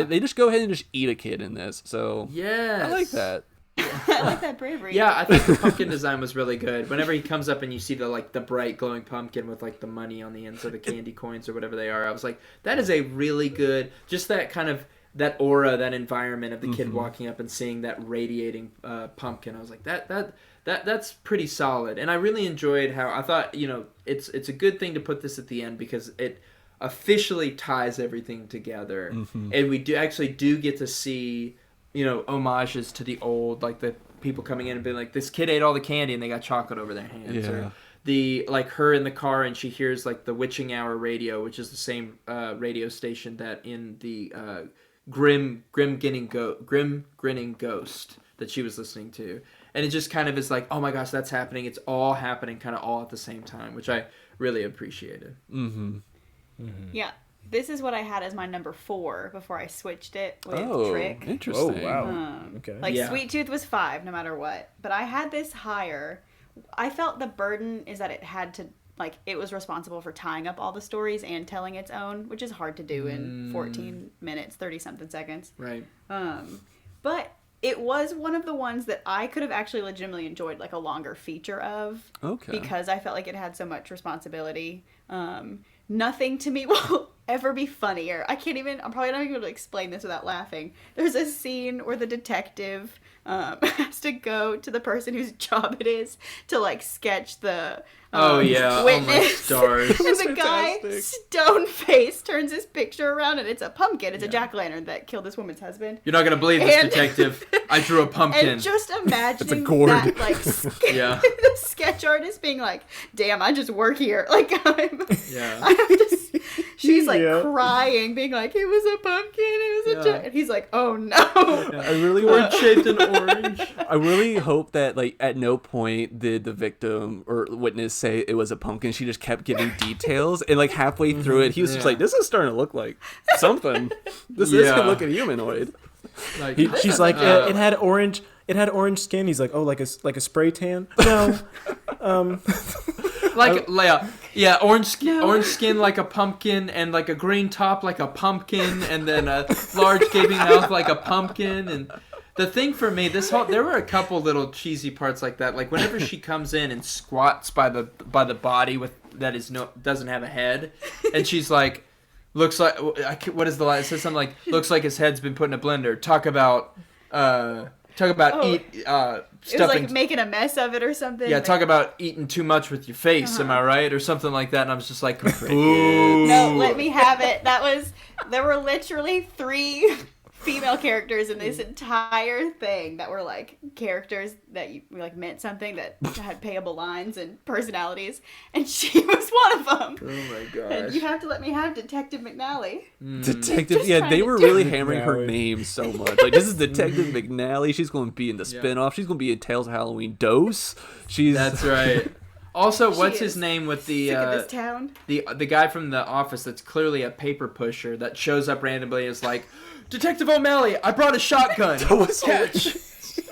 they just go ahead and just eat a kid in this. So I like that. I like that bravery. Yeah, I think the pumpkin design was really good. Whenever he comes up and you see the bright glowing pumpkin with like the money on the ends or the candy coins or whatever they are, I was like, that is a really good, just that kind of that aura, that environment of the kid walking up and seeing that radiating pumpkin. I was like, that's pretty solid. And I really enjoyed how I thought, it's a good thing to put this at the end because it officially ties everything together. And we do get to see, homages to the old, like the people coming in and being like, this kid ate all the candy and they got chocolate over their hands. Or the, like her in the car and she hears like the witching hour radio, which is the same radio station that in the grim grinning ghost that she was listening to. And it just kind of is like, oh my gosh, that's happening. It's all happening kind of all at the same time, which I really appreciated. Yeah. This is what I had as my number 4 before I switched it with Trick. Interesting. Oh, wow. Okay. Sweet Tooth was 5 no matter what. But I had this higher. I felt the burden is that it had to, it was responsible for tying up all the stories and telling its own, which is hard to do in 14 minutes, 30-something seconds. Right. But it was one of the ones that I could have actually legitimately enjoyed, a longer feature of. Okay. Because I felt like it had so much responsibility. Nothing to me will ever be funnier. I'm probably not even able to explain this without laughing. There's a scene where the detective has to go to the person whose job it is to sketch the witness. Oh my stars. And the guy, stone-faced, turns his picture around and it's a pumpkin. It's a jack-o'-lantern that killed this woman's husband. You're not going to believe this, detective. I drew a pumpkin. And just imagining it's a gourd. that, the sketch artist being like, damn, I just work here. She's crying, being like, it was a pumpkin, it was a jack. And he's like, oh no. I really shaped in orange. I really hope that at no point did the victim or witness say it was a pumpkin. She just kept giving details, and halfway through it, he was just like, "This is starting to look like something. This is gonna look humanoid." She's like, it had orange. It had orange skin. He's like, oh, like a spray tan. No. Orange skin like a pumpkin, and a green top like a pumpkin, and then a large gaping mouth like a pumpkin. And the thing for me, there were a couple little cheesy parts like that. Like whenever she comes in and squats by the body doesn't have a head, and she's like, looks like, what is the line? It says something like, looks like his head's been put in a blender. Talk about stuff. It was making a mess of it or something. Yeah, talk about eating too much with your face, am I right? Or something like that. And I was just like, boo. No, let me have it. There were literally 3 female characters in this entire thing that were like characters that like meant something, that had payable lines and personalities, and she was one of them. Oh my gosh. And you have to let me have Detective McNally. Detective, yeah, they were really hammering her name so much. Like, this is Detective McNally. She's going to be in the spinoff. She's going to be in Tales of Halloween Dose. That's right. Also, what's his name with the sick of this town? The guy from The Office that's clearly a paper pusher that shows up randomly as like, Detective O'Malley, I brought a shotgun. Catch.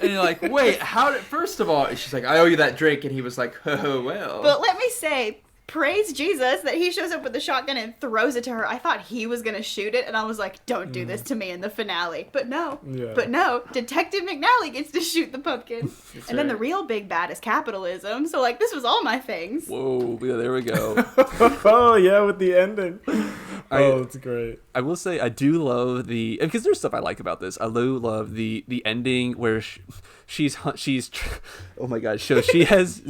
And you're like, wait, how did... First of all, she's like, I owe you that drink. And he was like, oh, well. But let me say, praise Jesus that he shows up with the shotgun and throws it to her. I thought he was going to shoot it, and I was like, don't do this to me in the finale. But no. Detective McNally gets to shoot the pumpkin. And then the real big bad is capitalism. So, like, this was all my things. Whoa, yeah, there we go. Oh, yeah, with the ending. It's great. I will say I do love because there's stuff I like about this. I do love the ending where she's oh my god. So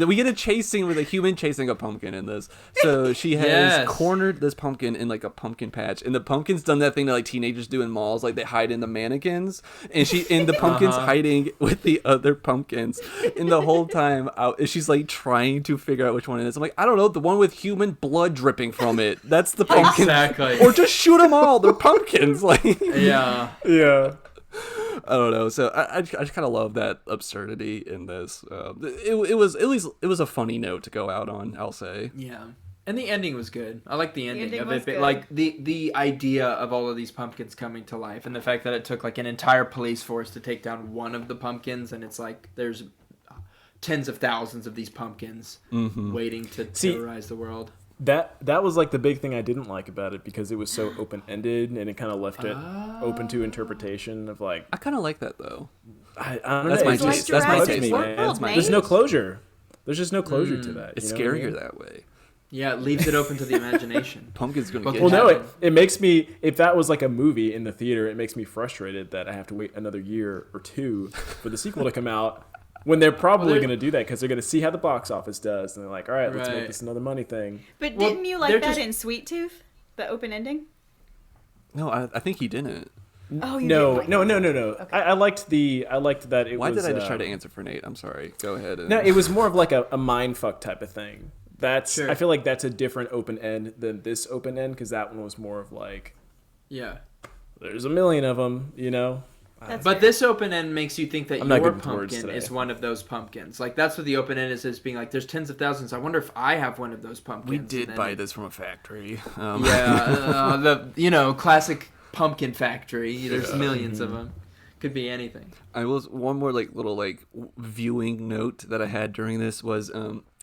we get a chase scene with a human chasing a pumpkin in this. So she has cornered this pumpkin in like a pumpkin patch, and the pumpkin's done that thing that like teenagers do in malls, like they hide in the mannequins, and the pumpkin's hiding with the other pumpkins, and the whole time she's like trying to figure out which one it is. I'm like, I don't know, the one with human blood dripping from it. That's the pumpkin. Exactly. Or just shoot them all. They're pumpkins. Like yeah. I don't know. So I just kind of love that absurdity in this. It was a funny note to go out on, I'll say. Yeah. And the ending was good. I like the ending of it. Good. Like the idea of all of these pumpkins coming to life, and the fact that it took like an entire police force to take down one of the pumpkins, and it's like there's tens of thousands of these pumpkins waiting to terrorize the world. That was like the big thing I didn't like about it, because it was so open-ended and it kind of left it open to interpretation of like... I kind of like that though. I don't know. That's my taste. That's my taste. There's no closure. There's just no closure to that. It's scarier that way. Yeah, it leaves it open to the imagination. Pumpkin's gonna get Well, no, it makes me... If that was like a movie in the theater, it makes me frustrated that I have to wait another year or two for the sequel to come out. When they're probably going to do that, because they're going to see how the box office does. And they're like, all right, let's make this another money thing. But didn't you like that in Sweet Tooth? The open ending? No, I think he didn't. Oh, you no, didn't like no. Okay. I liked that it was... Why did I just try to answer for Nate? I'm sorry. Go ahead. No, it was more of like a mindfuck type of thing. I feel like that's a different open end than this open end, because that one was more of like... Yeah. There's a million of them, you know? But this open end makes you think that your pumpkin is one of those pumpkins. Like, that's what the open end is being like, there's tens of thousands. I wonder if I have one of those pumpkins. We did buy this from a factory. The classic pumpkin factory. There's millions of them. Could be anything. One more little viewing note that I had during this was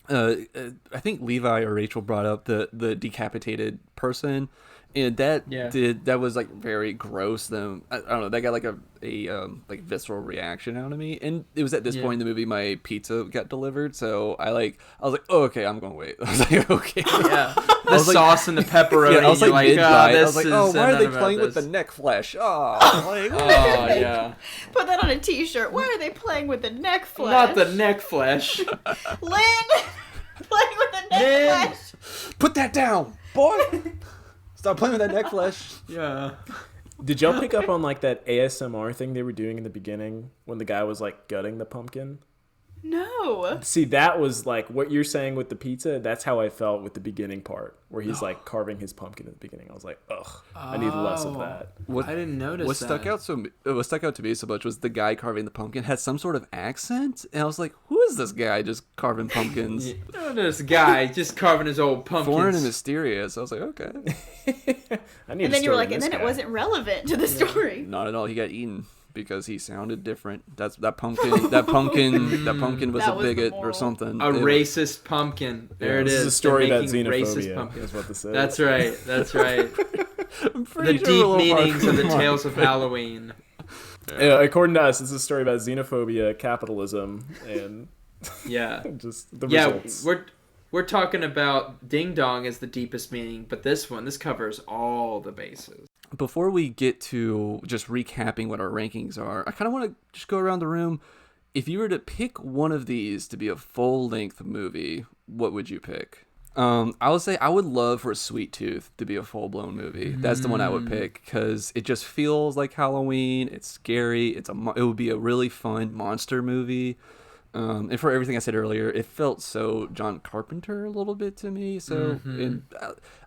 I think Levi or Rachel brought up the decapitated person. And that was like very gross. Them, I don't know. That got like a visceral reaction out of me. And it was at this point in the movie my pizza got delivered, so I was like, oh, okay, I'm gonna wait. I was like, okay, yeah. The sauce and the pepperoni. Yeah, I was like mid-bite. I was like, oh, why are they playing with this? the neck flesh? Oh, yeah. Put that on a T-shirt. Why are they playing with the neck flesh? Not the neck flesh. Lynn, playing with the neck flesh. Put that down, boy. Stop playing with that neck flesh. Yeah. Did y'all pick up on like that ASMR thing they were doing in the beginning when the guy was like gutting the pumpkin? No. See, that was like what you're saying with the pizza. That's how I felt with the beginning part, where he's like carving his pumpkin at the beginning. I was like, ugh, I need less of that. I didn't notice what stuck out to me so much was the guy carving the pumpkin had some sort of accent, and I was like, who is this guy just carving pumpkins? This guy just carving his old pumpkins. Foreign and mysterious. I was like, okay. And then you were like, and then it wasn't relevant to the story. Not at all. He got eaten because he sounded different. That pumpkin was a bigot or something. A racist pumpkin. There it is. This is a story about xenophobia. Is what this is. That's right. The deep meanings of the tales of Halloween. Yeah, according to us, it's a story about xenophobia, capitalism, and just the results. We're talking about ding dong as the deepest meaning, but this covers all the bases. Before we get to just recapping what our rankings are, I kind of want to just go around the room. If you were to pick one of these to be a full-length movie, what would you pick? I would say I would love for Sweet Tooth to be a full-blown movie. That's the one I would pick because it just feels like Halloween. It's scary. It would be a really fun monster movie. And for everything I said earlier, it felt so John Carpenter a little bit to me. So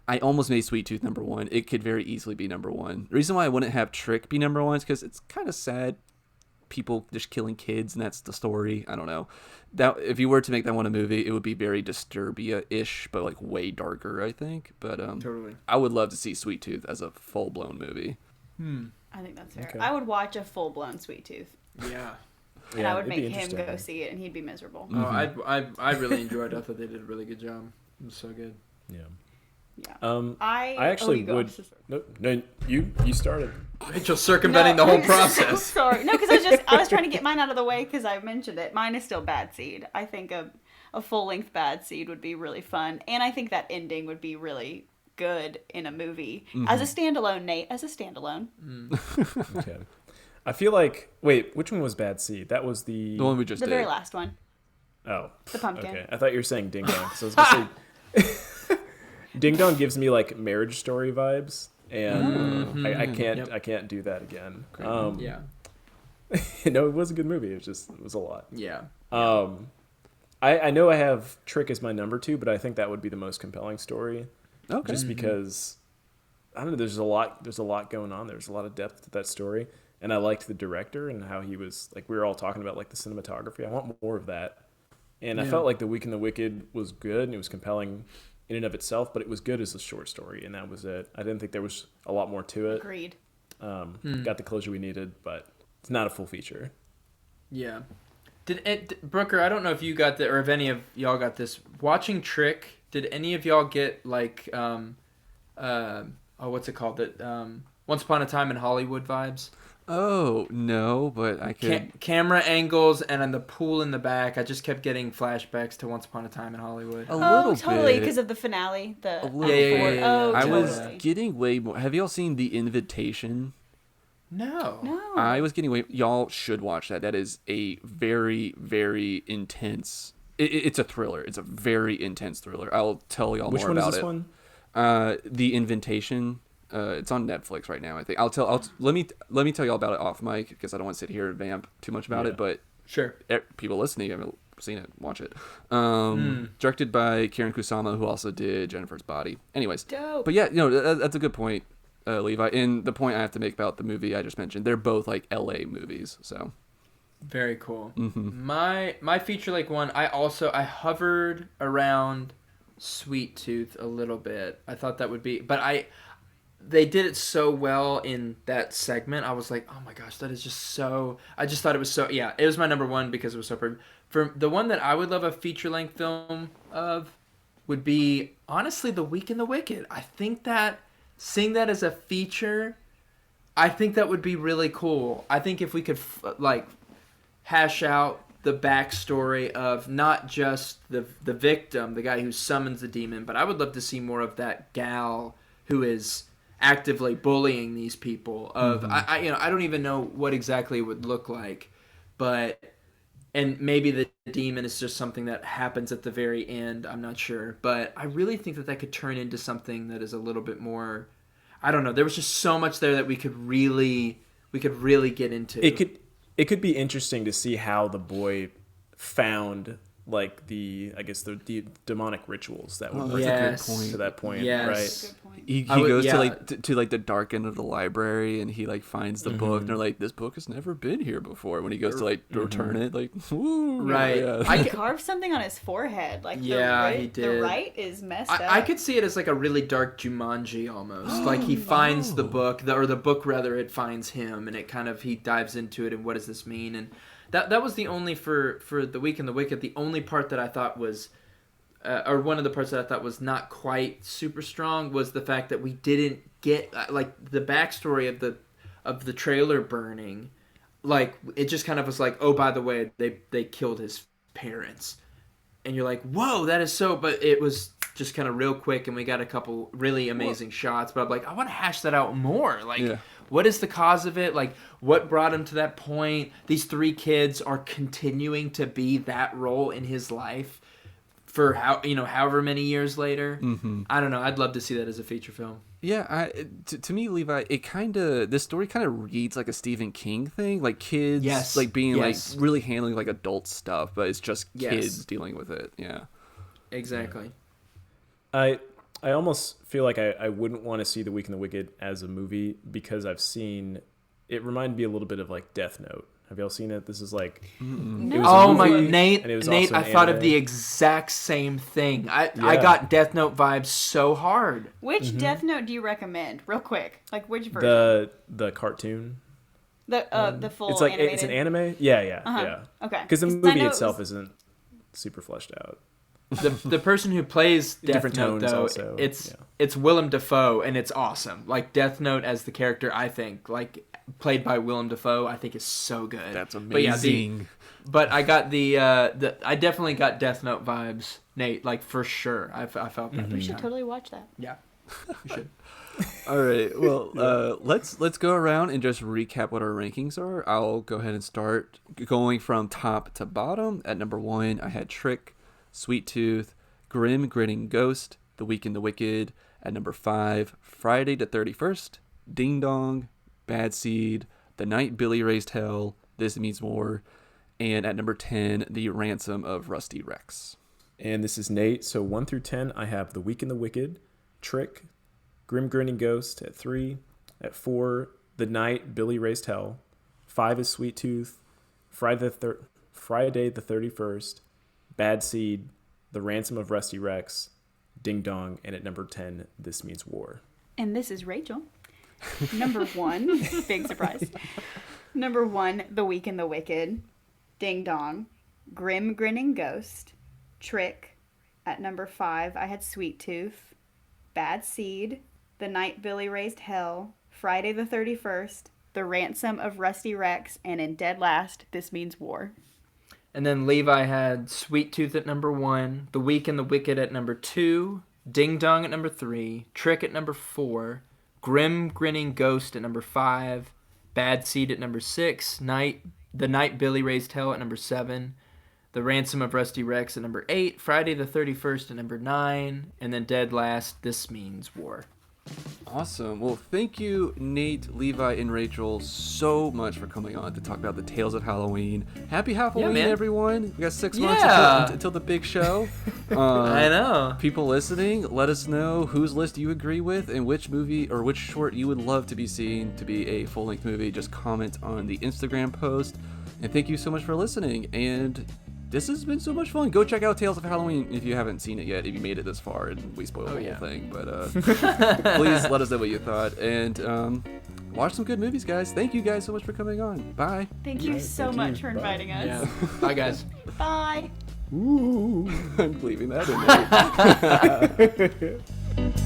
I almost made Sweet Tooth number 1. It could very easily be number 1. The reason why I wouldn't have Trick be number 1 is because it's kind of sad. People just killing kids, and that's the story. I don't know. That if you were to make that one a movie, it would be very Disturbia-ish, but like way darker, I think. But totally. I would love to see Sweet Tooth as a full-blown movie. I think that's fair. Okay. I would watch a full-blown Sweet Tooth. Yeah. And I would make him go see it, and he'd be miserable. Oh, I really enjoyed it. I thought they did a really good job. It was so good. Yeah. Yeah. I actually would. No, you started. Rachel circumventing the whole process. So sorry. No, because I was trying to get mine out of the way because I mentioned it. Mine is still Bad Seed. I think a full-length Bad Seed would be really fun, and I think that ending would be really good in a movie as a standalone. Nate, as a standalone. Okay. I feel like which one was Bad Seed? That was the one we just the did. very last one. Oh, the pumpkin. Okay, I thought you were saying Ding Dong. So I was gonna say Ding Dong gives me like Marriage Story vibes, and I can't do that again. Yeah. No, it was a good movie. It was a lot. Yeah. I know I have Trick as my number 2, but I think that would be the most compelling story. Okay. Just because I don't know, there's a lot going on. There's a lot of depth to that story. And I liked the director and how he was, like, we were all talking about, like, the cinematography. I want more of that. And I felt like The Weak and the Wicked was good, and it was compelling in and of itself, but it was good as a short story, and that was it. I didn't think there was a lot more to it. Agreed. Got the closure we needed, but it's not a full feature. Yeah. Brooker, I don't know if you got that, or if any of y'all got this. Watching Trick, did any of y'all get, like, what's it called? Once Upon a Time in Hollywood vibes? Oh, no, but I could... Camera angles and on the pool in the back. I just kept getting flashbacks to Once Upon a Time in Hollywood. A little totally, bit. because of the finale. A little bit. Oh, I totally. was getting way more... Have y'all seen The Invitation? No. I was getting way... Y'all should watch that. That is a very, very intense... It's a thriller. It's a very intense thriller. I'll tell y'all more about it. Which one is this one? The Invitation... it's on Netflix right now, I think. Let me tell y'all about it off mic because I don't want to sit here and vamp too much about it. But sure, people listening haven't seen it, watch it. Directed by Karen Kusama, who also did Jennifer's Body. Anyways, dope. But yeah, that's a good point, Levi. And the point I have to make about the movie I just mentioned, they're both like LA movies. So very cool. My feature length one, I hovered around Sweet Tooth a little bit. I thought that would be, but they did it so well in that segment. I was like, oh my gosh, that is just so... I just thought it was so... Yeah, it was my number 1 because it was so perfect. For the one that I would love a feature-length film of would be, honestly, The Weak and the Wicked. I think that seeing that as a feature, I think that would be really cool. I think if we could, hash out the backstory of not just the victim, the guy who summons the demon, but I would love to see more of that gal who is... actively bullying these people I don't even know what exactly it would look like, and maybe the demon is just something that happens at the very end. I'm not sure, but I really think that could turn into something that is a little bit more, I don't know. There was just so much there that we could really get into. It could be interesting to see how the boy found like the demonic rituals that would bring to that point, right? He goes to the dark end of the library and he like finds the book and they're like, this book has never been here before. When he goes to return it, like, woo, he carved something on his forehead, like he did. The right is messed up. I could see it as like a really dark Jumanji almost. Like he finds the book, or the book rather, it finds him, and it kind of he dives into it and what does this mean? And that was the only for The Weak and the Wicked. The only part that I thought was, or one of the parts that I thought was not quite super strong, was the fact that we didn't get like the backstory of the trailer burning. Like it just kind of was like, oh, by the way, they killed his parents, and you're like, whoa, that is so. But it was just kind of real quick, and we got a couple really amazing shots. But I'm like, I want to hash that out more. Like. Yeah. What is the cause of it? Like, what brought him to that point? These 3 kids are continuing to be that role in his life for however many years later. Mm-hmm. I don't know. I'd love to see that as a feature film. Yeah, to me, Levi, this story kind of reads like a Stephen King thing, like kids, like being like really handling like adult stuff, but it's just kids dealing with it. Yeah, exactly. I almost feel like I wouldn't want to see The Weak and the Wicked as a movie because I've seen it. Reminded me a little bit of like Death Note. Have y'all seen it? This is like Nate, I thought of the exact same thing. I got Death Note vibes so hard. Which Death Note do you recommend? Real quick. Like which version? The cartoon. The full it's like animated? It's an anime? Yeah. Okay. Because the movie itself isn't super fleshed out. The person who plays Death Note, though, also, it's Willem Dafoe, and it's awesome. Like, Death Note as the character, I think, like, played by Willem Dafoe, I think is so good. That's amazing. But I got I definitely got Death Note vibes, Nate, like, for sure. I felt that. We should totally watch that. Yeah, we should. All right. Well, let's go around and just recap what our rankings are. I'll go ahead and start going from top to bottom. At number 1, I had Trick, Sweet Tooth, Grim Grinning Ghost, The Weak and the Wicked. At number 5, Friday the 31st, Ding Dong, Bad Seed, The Night Billy Raised Hell, This Means More. And at number 10, The Ransom of Rusty Rex. And this is Nate. So 1 through 10, I have The Weak and the Wicked, Trick, Grim Grinning Ghost at 3. At 4, The Night Billy Raised Hell. 5 is Sweet Tooth, Friday the 31st, Bad Seed, The Ransom of Rusty Rex, Ding Dong, and at number 10, This Means War. And this is Rachel. Number 1, big surprise. Number 1, The Weak and the Wicked, Ding Dong, Grim Grinning Ghost, Trick. At number 5, I had Sweet Tooth, Bad Seed, The Night Billy Raised Hell, Friday the 31st, The Ransom of Rusty Rex, and in dead last, This Means War. And then Levi had Sweet Tooth at number 1, The Weak and the Wicked at number 2, Ding Dong at number 3, Trick at number 4, Grim Grinning Ghost at number 5, Bad Seed at number 6, The Night Billy Raised Hell at number 7, The Ransom of Rusty Rex at number 8, Friday the 31st at number 9, and then dead last, This Means War. Awesome. Well, thank you, Nate, Levi, and Rachel, so much for coming on to talk about the Tales of Halloween. Happy Halloween, everyone. We got 6 months until the big show. I know. People listening, let us know whose list you agree with and which movie or which short you would love to be seen to be a full-length movie. Just comment on the Instagram post. And thank you so much for listening. And this has been so much fun. Go check out Tales of Halloween if you haven't seen it yet, if you made it this far and we spoiled the whole thing. But please let us know what you thought. And watch some good movies, guys. Thank you guys so much for coming on. Bye. Thank you so much for inviting us. Yeah. Bye, guys. Bye. Ooh, I'm leaving that in there.